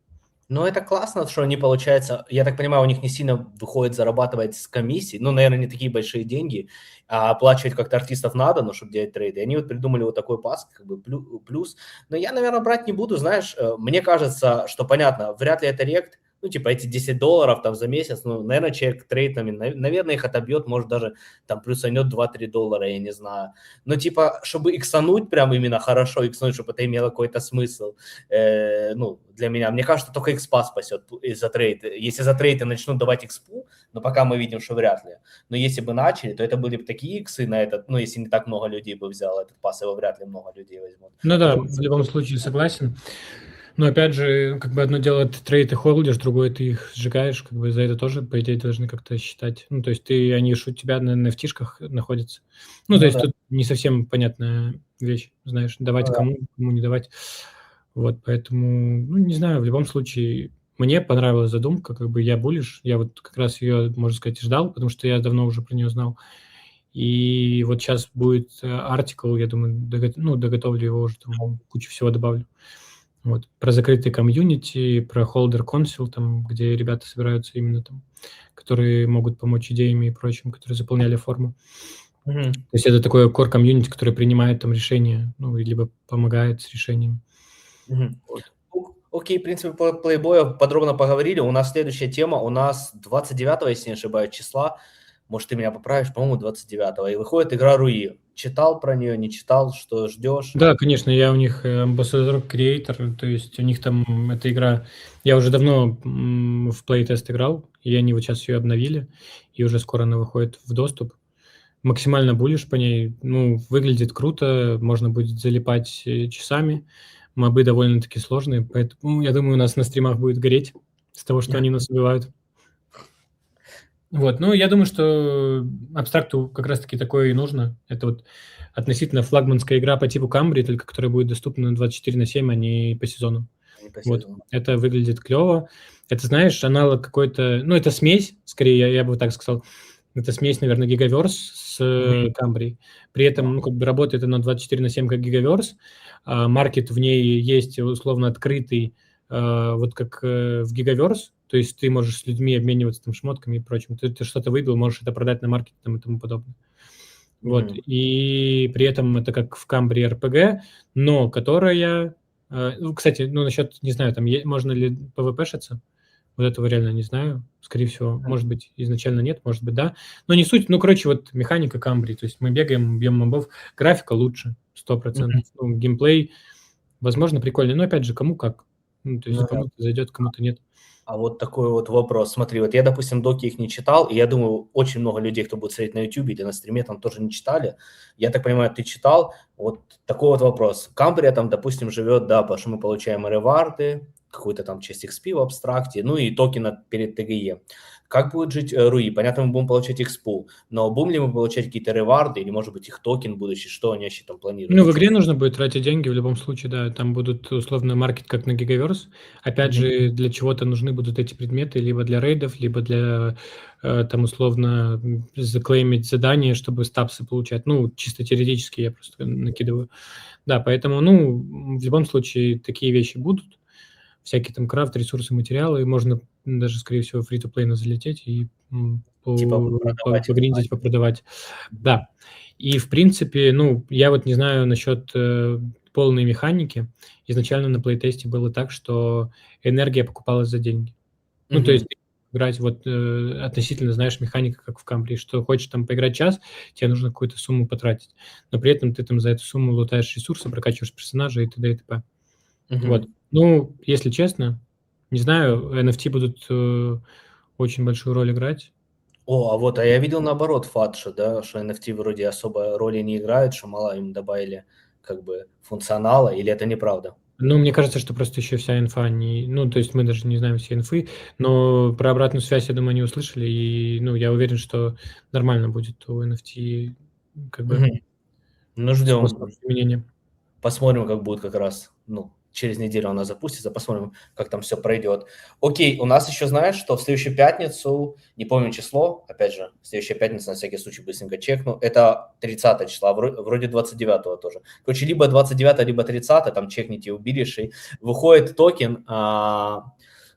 Ну, это классно, что они, получается, я так понимаю, у них не сильно выходит зарабатывать с комиссий, ну, наверное, не такие большие деньги, а оплачивать как-то артистов надо, ну, чтобы делать трейды. И они вот придумали вот такой пас, как бы плюс. Но я, наверное, брать не буду, знаешь, мне кажется, что, понятно, вряд ли это рект, ну, типа эти $10 там за месяц, ну, наверное, человек трейдами, наверное, их отобьет, может, даже там плюсанет $2-3, я не знаю. Но, типа, чтобы иксануть прям именно хорошо, иксануть, чтобы это имело какой-то смысл, ну, для меня, мне кажется, только экспа спасет из-за трейда. Если за трейды начнут давать экспу, но пока мы видим, что вряд ли. Но если бы начали, то это были бы такие иксы на этот, ну, если не так много людей бы взял этот пас, его вряд ли много людей возьмут. Ну да, Потому в любом случае согласен. Но опять же, как бы одно дело ты трейд и холдишь, другое ты их сжигаешь, как бы за это тоже, по идее, должны как-то считать. Ну, то есть они ж у тебя на NFT-шках находятся. Ну, то Ну есть да. тут не совсем понятная вещь, знаешь, давать Ну да. кому не давать. Вот, поэтому, ну, не знаю, в любом случае, мне понравилась задумка, как бы я буллиш, я вот как раз ее, можно сказать, ждал, потому что я давно уже про нее знал. И вот сейчас будет артикл, я думаю, доготовлю его уже, там кучу всего добавлю. Вот. Про закрытый комьюнити, про Holder Council, там, где ребята собираются именно там, которые могут помочь идеями и прочим, которые заполняли форму. Мгм. То есть это такое core комьюнити, которое принимает там решения, ну, либо помогает с решением. Мгм. Вот. Окей, в принципе, по плейбою подробно поговорили. У нас следующая тема, у нас 29, если не ошибаюсь, числа, может, ты меня поправишь, по-моему, 29, и выходит игра Руи. Читал про нее, не читал, что ждешь? Да, конечно, я у них амбассадор, креатор, то есть у них там эта игра, я уже давно в плейтест играл, и они вот сейчас ее обновили, и уже скоро она выходит в доступ. Максимально буллиш по ней, ну, выглядит круто, можно будет залипать часами, мобы довольно-таки сложные, поэтому я думаю, у нас на стримах будет гореть с того, что они нас убивают. Вот, ну, я думаю, что абстракту как раз-таки такое и нужно. Это вот относительно флагманская игра по типу Камбри, только которая будет доступна 24/7, а не по сезонам. Не по Вот, сезону. это выглядит клево. Это, знаешь, аналог какой-то, ну, это смесь, скорее, я бы так сказал. Это смесь, наверное, Gigaverse с Камбри. При этом, ну, как бы работает она 24/7 как Gigaverse, маркет в ней есть условно открытый, вот как в Gigaverse, то есть ты можешь с людьми обмениваться там шмотками и прочим. Ты что-то выбил, можешь это продать на маркете там и тому подобное. Вот, и при этом это как в Камбри RPG, но которая... Ну, кстати, ну, насчет, не знаю, там можно ли PvP-шиться, вот этого реально не знаю. Скорее всего, может быть, изначально нет, может быть, да. Но не суть. Ну, короче, вот механика Камбри. То есть мы бегаем, бьем мобов. Графика лучше, 100%. Ну, геймплей, возможно, прикольный. Но, опять же, кому как. Ну, то есть Ну да. кому-то зайдет, кому-то нет. А вот такой вот вопрос. Смотри, вот я, допустим, доки их не читал, и я думаю, очень много людей, кто будет смотреть на YouTube или на стриме, там тоже не читали. Я так понимаю, ты читал. Вот такой вот вопрос. Камбрия там, допустим, живет, да, потому что мы получаем реварды, какую-то там часть XP в абстракте, ну и токена перед ТГЕ. как будет жить Руи? Понятно, мы будем получать экспу, но будем ли мы получать какие-то реварды или, может быть, их токен будущий? Что они вообще там планируют? Ну, в игре нужно будет тратить деньги в любом случае, да. Там будут условно маркет, как на Gigaverse. Опять же, для чего-то нужны будут эти предметы либо для рейдов, либо для там условно заклеймить задания, чтобы стапсы получать. Ну, чисто теоретически я просто накидываю. Да, поэтому, ну, в любом случае такие вещи будут. Всякие там крафт, ресурсы, материалы. Можно даже, скорее всего, фри-то-плейно залететь и Типа продавать. погриндить, попродавать. Да. И, в принципе, ну, я вот не знаю насчет полной механики. Изначально на плейтесте было так, что энергия покупалась за деньги. Ну, то есть играть вот относительно, знаешь, механика, как в Камбре, что хочешь там поиграть час, тебе нужно какую-то сумму потратить. Но при этом ты там за эту сумму лутаешь ресурсы, прокачиваешь персонажа и т.д. и т.п. Вот. Ну, если честно, не знаю, NFT будут очень большую роль играть. А я видел наоборот Фадша, да, что NFT вроде особо роли не играют, что мало им добавили как бы функционала, или это неправда? Ну, мне кажется, что просто еще вся инфа не... Ну, то есть мы даже не знаем все инфы, но про обратную связь, я думаю, они услышали, и, ну, я уверен, что нормально будет у NFT как бы Ну, ждем. способ применения. Посмотрим, как будет как раз, ну, через неделю она запустится, посмотрим, как там все пройдет. Окей, у нас еще, знаешь, что в следующую пятницу, не помню число, опять же, следующая пятница, на всякий случай быстренько чекну, это 30 числа, вроде 29 тоже. Короче, либо 29, либо 30, там чекните у Биришей, выходит токен,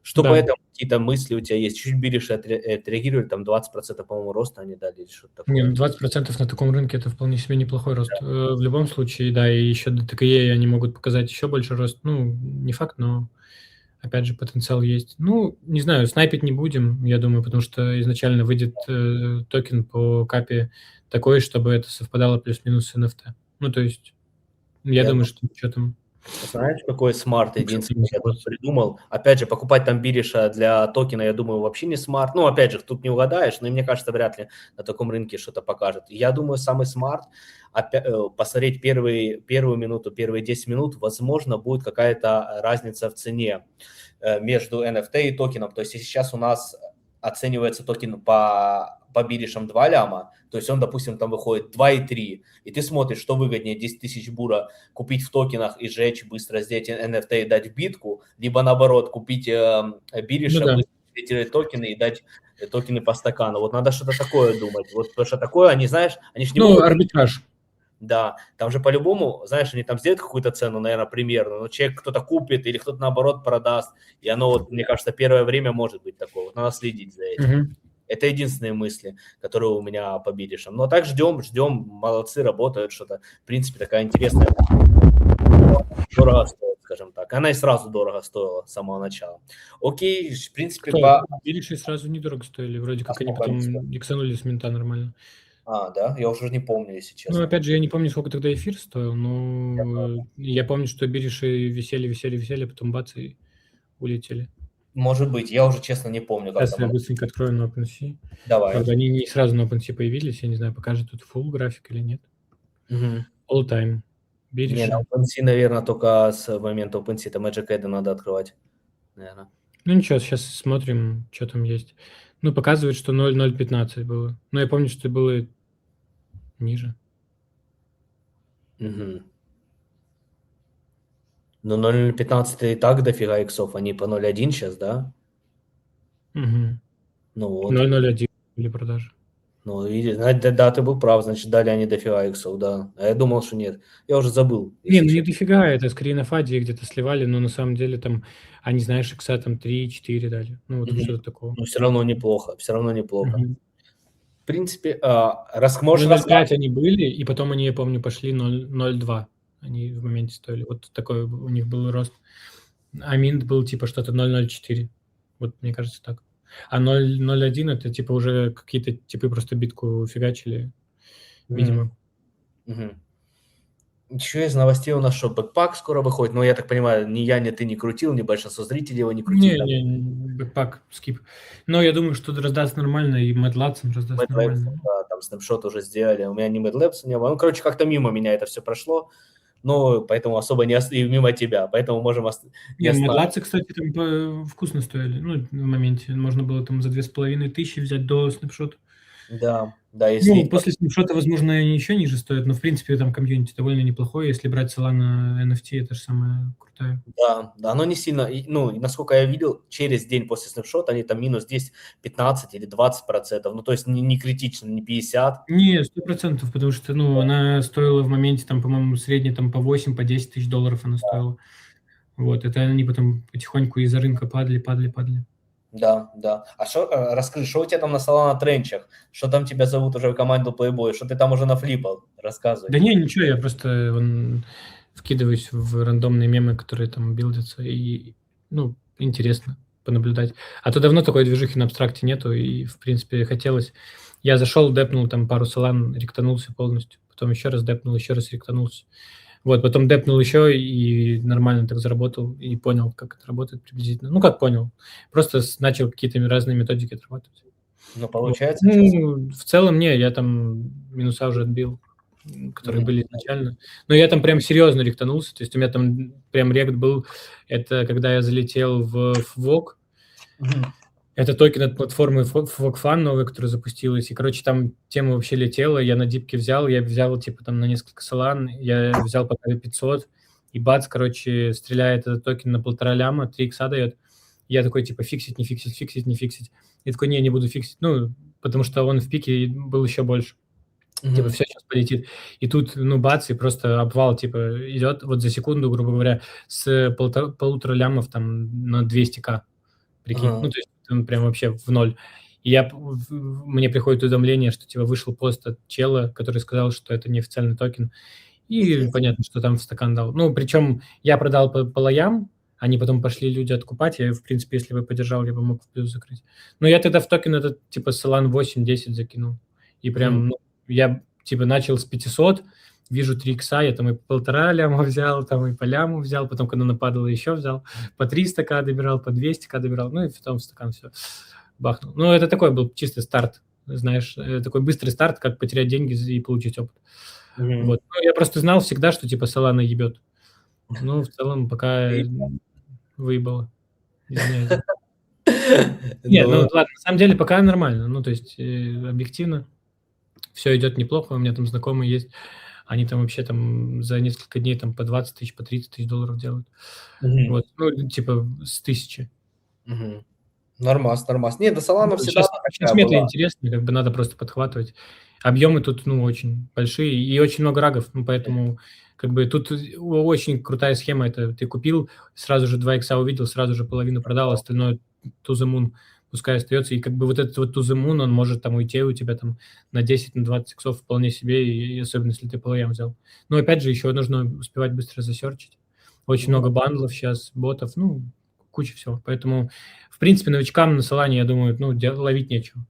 что Да. по этому какие-то мысли у тебя есть? Чуть Бириши отреагировали, там 20%, по-моему, роста они дали или что-то такое. Не, ну 20% на таком рынке – это вполне себе неплохой рост. В любом случае, да, и еще до ТКЕ они могут показать еще больше рост. Ну, не факт, но, опять же, потенциал есть. Ну, не знаю, снайпить не будем, я думаю, потому что изначально выйдет токен по капе такой, чтобы это совпадало плюс-минус с NFT. Ну, то есть, я думаю, что там... Знаешь, какой смарт единственный я тут Вопрос. придумал? Опять же, покупать там Бириша для токена, я думаю, вообще не смарт. Ну, опять же, тут не угадаешь, но мне кажется, вряд ли на таком рынке что-то покажет. Я думаю, самый смарт посмотреть первую минуту, первые 10 минут, возможно, будет какая-то разница в цене между NFT и токеном. То есть, если сейчас у нас оценивается токен по Биришам 2 ляма, то есть он, допустим, там выходит 2,3, и ты смотришь, что выгоднее 10 тысяч бура купить в токенах и сжечь, быстро сделать NFT и дать в битку, либо наоборот купить Бириша, Ну да. быстро сделать токены и дать токены по стакану. Вот надо что-то такое думать. Вот потому что такое, они, знаешь, они же не Ну, могут... арбитраж. Да, там же по-любому, знаешь, они там сделают какую-то цену, наверное, примерно, но человек кто-то купит или кто-то наоборот продаст, и оно вот, мне кажется, первое время может быть такое. Вот надо следить за этим. Мгм. Это единственные мысли, которые у меня по Биришам. Но так ждем, молодцы, работают, что-то, в принципе, такая интересная. Дорого стоит, скажем так. Она и сразу дорого стоила с самого начала. Окей, в принципе, Кто? Бириши сразу недорого стоили, вроде как они сколько они потом иксанули с минта нормально. Да? Я уже не помню, если честно. Ну, опять же, я не помню, сколько тогда эфир стоил, но я помню, что Бириши висели, потом бац, и улетели. Может быть, я уже, честно, не помню, как Сейчас я там. быстренько открою на OpenSea. Давай. Правда, они не сразу на OpenSea появились, я не знаю, покажет тут full график или нет. Мгм. All time. Не, Бириши. на OpenSea, наверное, только с момента OpenSea, там Magic Eden надо открывать, наверное. Ну ничего, сейчас смотрим, что там есть. Ну, показывает, что 0,015 было. Но я помню, что было ниже. Мгм. Ну, 0.15 и так дофига иксов, они по 0.1 сейчас, да? Угу. Ну вот. 0,01 были продажи. Ну, видишь, да, ты был прав, значит, дали они дофига иксов, да. А я думал, что нет. Я уже забыл. Не, если ну не честно. дофига, это скорее на фаде где-то сливали, но на самом деле там, они, знаешь, икса там 3-4 дали. Ну, вот Мгм. что-то такого. Но все равно неплохо, все равно неплохо. Мгм. В принципе, можешь 0,05 они были, и потом они, я помню, пошли 0,02. Они в моменте стоили. Вот такой у них был рост. А минт был типа что-то 0,04. Вот мне кажется так. А 0,01 это типа уже какие-то типы просто битку фигачили, видимо. Мгм. Еще из новостей у нас что, бэкпак скоро выходит, но я так понимаю, ни я, ни ты не крутил, ни большинство зрителей его не крутили. Не, бэкпак, скип. Но я думаю, что раздаст нормально, и Mad Labs раздаст Mad Labs, нормально. да, там снапшот уже сделали, у меня ни Mad Labs не было. Ну, короче, как-то мимо меня это все прошло. но поэтому особо не и мимо тебя, поэтому можем не Не, остановиться. модладцы, кстати, там вкусно стоили. Ну, в моменте можно было там за 2500 взять до снапшота. Да, если Ну, после снапшота, возможно, они еще ниже стоят, но, в принципе, там комьюнити довольно неплохое. Если брать Solana NFT, это же самое крутое. да, оно не сильно, и насколько я видел, через день после снапшота они там минус 10, 15 или 20%, то есть не критично, не 50. Не, 100%, потому что, она стоила в моменте, там, по-моему, средне там по 8, по 10 тысяч долларов она стоила. Вот, это они потом потихоньку из-за рынка падали. Да. А расскажи, что у тебя там на Solana тренчах? Что там тебя зовут уже в команду Playboy? Что ты там уже нафлипал? Рассказывай. Да не, ничего, я просто вкидываюсь в рандомные мемы, которые там билдятся, и, интересно понаблюдать. А то давно такой движухи на абстракте нету, и, в принципе, хотелось. Я зашел, депнул там пару Solana, ректанулся полностью, потом еще раз депнул, еще раз ректанулся. Вот, потом депнул еще и нормально так заработал, и понял, как это работает приблизительно. Ну, как понял? Просто начал какие-то разные методики отрабатывать. Получается? В целом, не, я там минуса уже отбил, которые были изначально. Но я там прям серьезно ректанулся, то есть у меня там прям рект был, это когда я залетел в FVOG, это токен от платформы FVOG новой, которая запустилась, и, короче, там тема вообще летела, я на дипке я взял, типа, там на несколько Solana, я взял по 500, и бац, короче, стреляет этот токен на 1,5 ляма, 3 икса дает. Я такой, типа, фиксить, не фиксить. И такой, не буду фиксить, потому что он в пике был еще больше. Типа, все сейчас полетит. И тут, бац, и просто обвал, типа, идет вот за секунду, грубо говоря, с 1,5 лямов там на 200к. Прикинь. То есть он прям вообще в ноль. И мне приходит уведомление, что, типа, вышел пост от чела, который сказал, что это неофициальный токен. И понятно, что там в стакан дал. Причем я продал по лоям, они потом пошли люди откупать, я, в принципе, если бы подержал, я бы мог в плюс закрыть. Но я тогда в токен этот, типа, Solana 8-10 закинул. И прям, я, типа, начал с 500, вижу 3 икса, я там и 1,5 ляма взял, там и по ляму взял, потом, когда нападало, еще взял, по 300к добирал, по 200к добирал, и потом в стакан все бахнул. Это такой был чистый старт, знаешь, такой быстрый старт, как потерять деньги и получить опыт. Вот. Я просто знал всегда, что, типа, Solana ебет. В целом, пока выебало. Извиняюсь. Нет, ладно, на самом деле пока нормально. То есть, объективно, все идет неплохо. У меня там знакомые есть. Они там вообще там за несколько дней там по 20 тысяч, по 30 тысяч долларов делают. Вот. Типа с 1000. Нормас. Нет, до Solana всегда Сейчас мета интересная, как бы надо просто подхватывать. Объемы тут, очень большие и очень много рагов, поэтому как бы тут очень крутая схема. Это ты купил, сразу же 2 икса увидел, сразу же половину продал, остальное to the moon пускай остается. И как бы вот этот вот to the moon, он может там уйти у тебя там на 10, на 20 иксов вполне себе, и особенно если ты по лоям взял. Но опять же, еще нужно успевать быстро засерчить. Очень много бандлов сейчас, ботов, куча всего. Поэтому, в принципе, новичкам на Solana, я думаю, ловить нечего.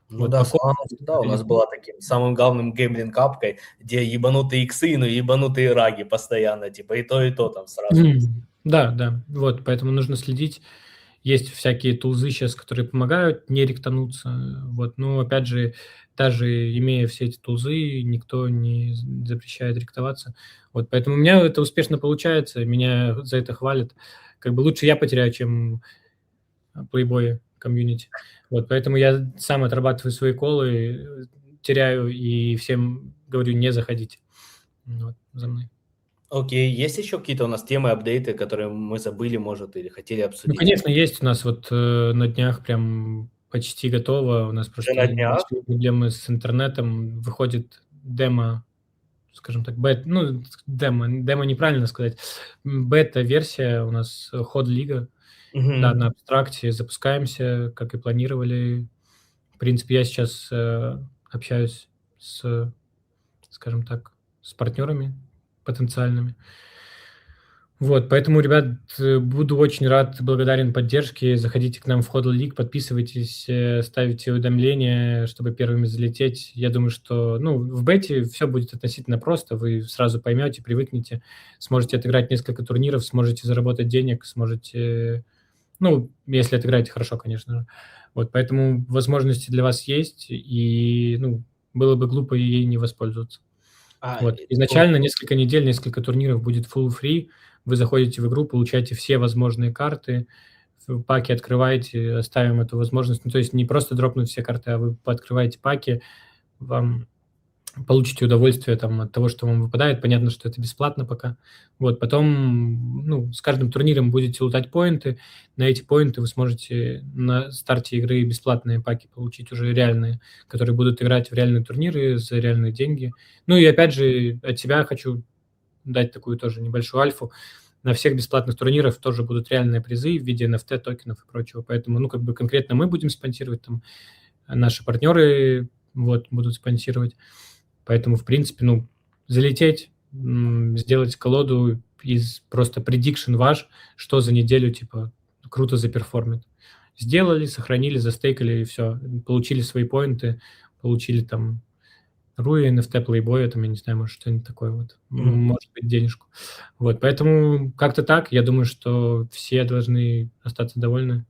Solana всегда у нас была таким самым главным геймлинг-апкой, где ебанутые иксы, ебанутые раги постоянно, типа и то там сразу. Да, вот, поэтому нужно следить. Есть всякие тулзы сейчас, которые помогают не ректануться, вот, но, опять же, даже имея все эти тулзы, никто не запрещает ректоваться, вот, поэтому у меня это успешно получается, меня за это хвалят, как бы лучше я потеряю, чем Playboy комьюнити. Вот, поэтому я сам отрабатываю свои колы, теряю и всем говорю, не заходите за мной. Окей, есть еще какие-то у нас темы, апдейты, которые мы забыли, может, или хотели обсудить? Конечно, есть у нас вот на днях прям почти готово, у нас просто большие проблемы с интернетом, выходит демо, скажем так, демо неправильно сказать, бета-версия у нас ход-лига, да, на абстракте запускаемся, как и планировали. В принципе, я сейчас общаюсь с, скажем так, с партнерами потенциальными. Вот, поэтому, ребят, буду очень рад, благодарен поддержке. Заходите к нам в Hodl League, подписывайтесь, ставите уведомления, чтобы первыми залететь. Я думаю, что в бете все будет относительно просто. Вы сразу поймете, привыкнете, сможете отыграть несколько турниров, сможете заработать денег, сможете, если отыграете хорошо, конечно же. Вот, поэтому возможности для вас есть, и было бы глупо ей не воспользоваться. Вот. Изначально несколько недель, несколько турниров будет full free. Вы заходите в игру, получаете все возможные карты, паки открываете, оставим эту возможность. Ну, то есть не просто дропнуть все карты, а вы пооткрываете паки, вам получите удовольствие там от того, что вам выпадает. Понятно, что это бесплатно пока. Вот, потом, ну, с каждым турниром будете лутать поинты. На эти поинты вы сможете на старте игры бесплатные паки получить уже реальные, которые будут играть в реальные турниры за реальные деньги. Ну и опять же, от себя хочу дать такую тоже небольшую альфу. На всех бесплатных турнирах тоже будут реальные призы в виде NFT, токенов и прочего. Поэтому, ну, как бы конкретно мы будем спонсировать, там, наши партнеры вот, будут спонсировать. Поэтому, в принципе, ну, залететь, сделать колоду из просто prediction ваш, что за неделю, типа, круто заперформит. Сделали, сохранили, застейкали, и все. Получили свои поинты, получили там Руи, NFT, Playboy, там, я не знаю, может, что-нибудь такое вот. Может быть, денежку. Вот, поэтому как-то так. Я думаю, что все должны остаться довольны.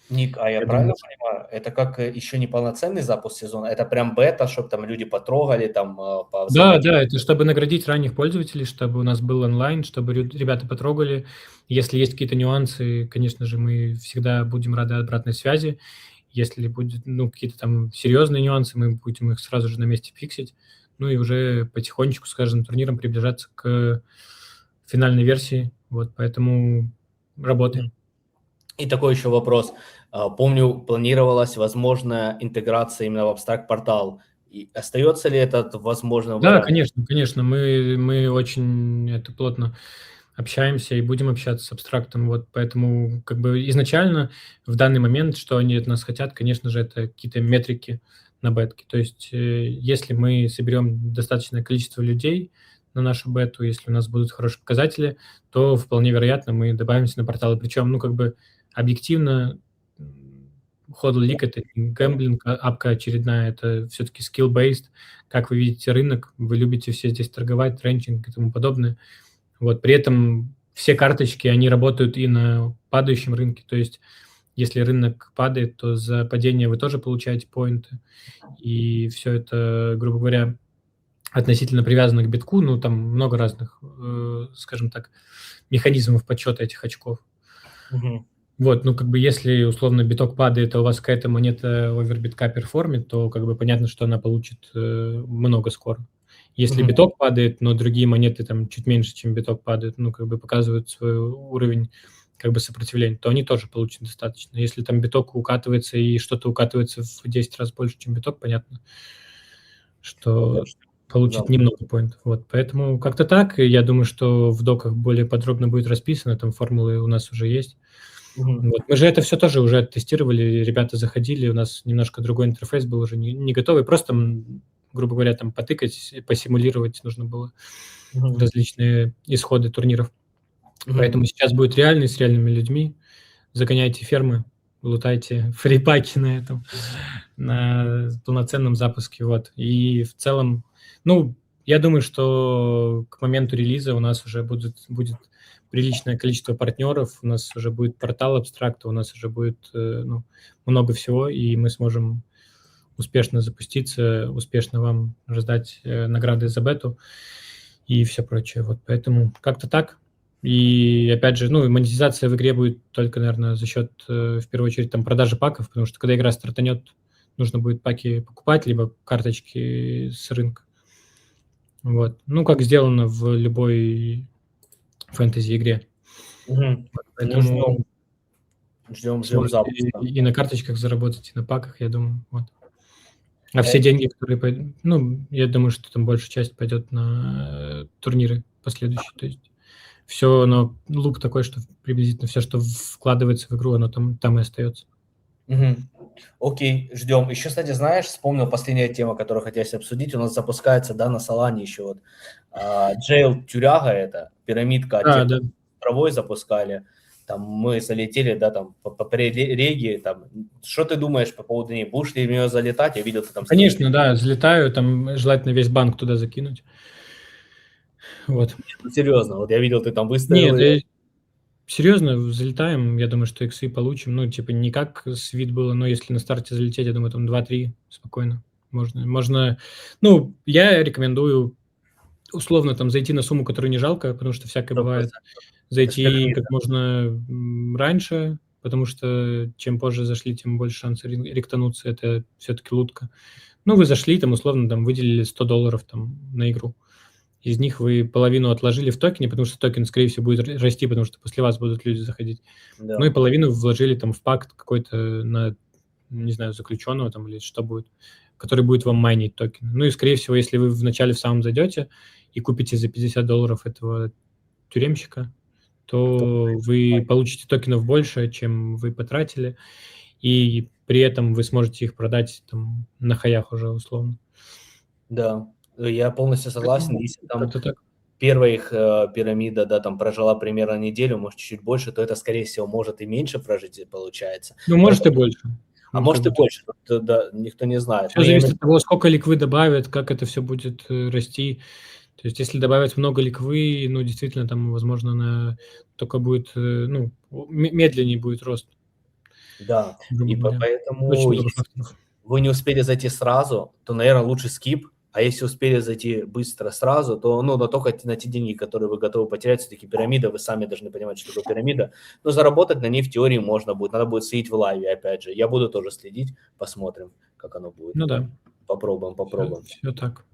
Ник, а я правильно понимаю, это как еще не полноценный запуск сезона, это прям бета, чтобы там люди потрогали, там... Да, это чтобы наградить ранних пользователей, чтобы у нас был онлайн, чтобы ребята потрогали. Если есть какие-то нюансы, конечно же, мы всегда будем рады обратной связи. Если будут, ну, какие-то там серьезные нюансы, мы будем их сразу же на месте фиксить. Ну и уже потихонечку с каждым турниром приближаться к финальной версии. Вот, поэтому работаем. И такой еще вопрос. Помню, планировалась возможная интеграция именно в Abstract портал. И остается ли этот возможным Да, вариант? конечно. Мы очень это плотно общаемся и будем общаться с абстрактом. Вот поэтому как бы изначально в данный момент, что они от нас хотят, конечно же, это какие-то метрики на бетке. То есть если мы соберем достаточное количество людей на нашу бету, если у нас будут хорошие показатели, то вполне вероятно мы добавимся на порталы. Причем, ну, как бы объективно HODL League — это не гэмблинг, апка очередная, это все-таки skill-based. Как вы видите рынок, вы любите все здесь торговать, тренчинг и тому подобное. Вот, при этом все карточки, они работают и на падающем рынке, то есть если рынок падает, то за падение вы тоже получаете поинты, и все это, грубо говоря, относительно привязано к битку, ну, там много разных, скажем так, механизмов подсчета этих очков. Вот, ну, как бы, если, условно, биток падает, а у вас какая-то монета овербитка перформит, то, как бы, понятно, что она получит много скоро. Если биток падает, но другие монеты там чуть меньше, чем биток падают, ну, как бы, показывают свой уровень, как бы, сопротивления, то они тоже получат достаточно. Если там биток укатывается и что-то укатывается в 10 раз больше, чем биток, понятно, что получит немного поинтов. Вот, поэтому как-то так. И я думаю, что в доках более подробно будет расписано, там формулы у нас уже есть. Вот. Мы же это все тоже уже тестировали, ребята заходили, у нас немножко другой интерфейс был уже не готовый, просто, грубо говоря, там потыкать, посимулировать нужно было различные исходы турниров. Поэтому сейчас будет реальный, с реальными людьми. Загоняйте фермы, лутайте фрипаки на этом, на полноценном запуске. Вот. И в целом, ну, я думаю, что к моменту релиза у нас уже будет приличное количество партнеров, у нас уже будет портал абстракта, у нас уже будет много всего, и мы сможем успешно запуститься, успешно вам раздать награды за бету и все прочее. Вот поэтому как-то так. И опять же, ну, монетизация в игре будет только, наверное, за счет, в первую очередь, там, продажи паков, потому что когда игра стартанет, нужно будет паки покупать, либо карточки с рынка. Вот. Ну, как сделано в любой фэнтези-игре. Поэтому ждем запуска. И на карточках заработать, и на паках, я думаю. Вот. А все деньги, которые пойдут, ну, я думаю, что там большая часть пойдет на турниры последующие. То есть все, но луп такой, что приблизительно все, что вкладывается в игру, оно там и остается. Окей, ждем. Еще, кстати, знаешь, вспомнил последняя тема, которую хотелось обсудить. У нас запускается, да, на Solana еще вот Jail Тюряга, это пирамидка, травой запускали. Там мы залетели, да, там по реги, там. Что ты думаешь по поводу нее? Будешь ли в нее залетать? Я видел, ты там... Конечно, да, залетаю, там желательно весь банк туда закинуть. Вот. Ну, серьезно, вот я видел, ты там выставил. Нет, серьезно, залетаем, я думаю, что иксы получим. Ну, типа, не как свит было, но если на старте залететь, я думаю, там 2-3 спокойно можно. Ну, я рекомендую условно там зайти на сумму, которую не жалко, потому что всякое 100%. бывает, зайти пирамида. как можно раньше, потому что чем позже зашли, тем больше шансов ректануться, это все-таки лутка. Ну, вы зашли, там, условно, там, выделили $100 там на игру. Из них вы половину отложили в токене, потому что токен, скорее всего, будет расти, потому что после вас будут люди заходить. Да. Ну и половину вложили там в пакт какой-то на, не знаю, заключенного там или что будет, который будет вам майнить токен. Ну и, скорее всего, если вы вначале в самом зайдете и купите за $50 этого тюремщика, то вы получите токенов больше, чем вы потратили, и при этом вы сможете их продать там на хаях уже условно. Да, я полностью согласен. Если там Как-то так. первая их пирамида, да, там прожила примерно неделю, может, чуть-чуть больше, то это, скорее всего, может и меньше прожить, получается. Ну, может и больше. А Ну, может и как бы больше, тут, да, никто не знает. Все зависит от того, сколько ликвы добавят, как это все будет расти. То есть если добавить много ликвы, ну, действительно, там, возможно, только будет, ну, медленнее будет рост. Да, грубо и говоря. поэтому, Очень много если факторов. вы не успели зайти сразу, то, наверное, лучше скип. А если успели зайти быстро сразу, то, ну, но только на те деньги, которые вы готовы потерять, все-таки пирамида, вы сами должны понимать, что такое пирамида. Но заработать на ней в теории можно будет. Надо будет следить в лайве, опять же. Я буду тоже следить, посмотрим, как оно будет. Ну да, Попробуем. все так.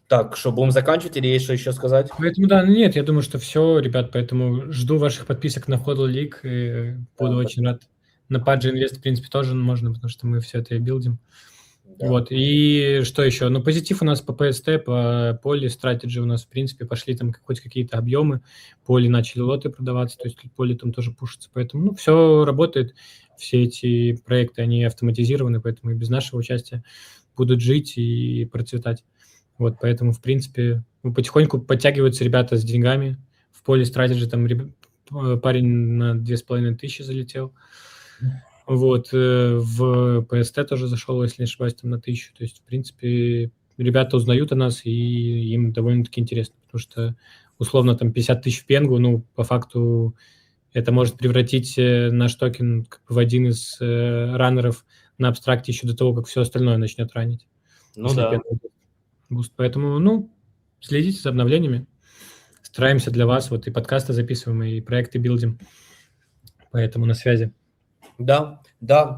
Так, что, будем заканчивать или есть что еще сказать? Поэтому да, нет, я думаю, что все, ребят, поэтому жду ваших подписок на Hodl League, и буду Да, очень рад. На Pudge Invest, в принципе, тоже можно, потому что мы все это и билдим. Да. Вот, и что еще? Ну, позитив у нас по PST, по Poly Strategy у нас, в принципе, пошли там хоть какие-то объемы, Poly начали лоты продаваться, то есть Poly там тоже пушится, поэтому, ну, все работает, все эти проекты, они автоматизированы, поэтому и без нашего участия будут жить и процветать. Вот, поэтому, в принципе, потихоньку подтягиваются ребята с деньгами. В Poly Strategy там парень на 2500 залетел. Вот, в PST тоже зашел, если не ошибаюсь, там на 1000. То есть, в принципе, ребята узнают о нас, и им довольно-таки интересно, потому что, условно, там 50 тысяч в пенгу, ну, по факту, это может превратить наш токен как бы в один из раннеров на абстракте еще до того, как все остальное начнет ранить. Ну да. Буст. Поэтому, ну, следите за обновлениями. Стараемся для вас, вот и подкасты записываем, и проекты билдим. Поэтому на связи. Да,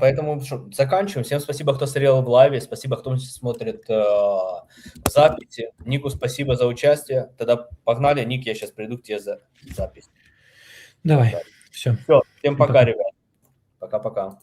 поэтому заканчиваем. Всем спасибо, кто смотрел в лайве, спасибо, кто смотрит записи. Нику спасибо за участие. Тогда погнали. Ник, я сейчас приду к тебе за запись. Давай, все. Всем пока, ребят. Пока-пока.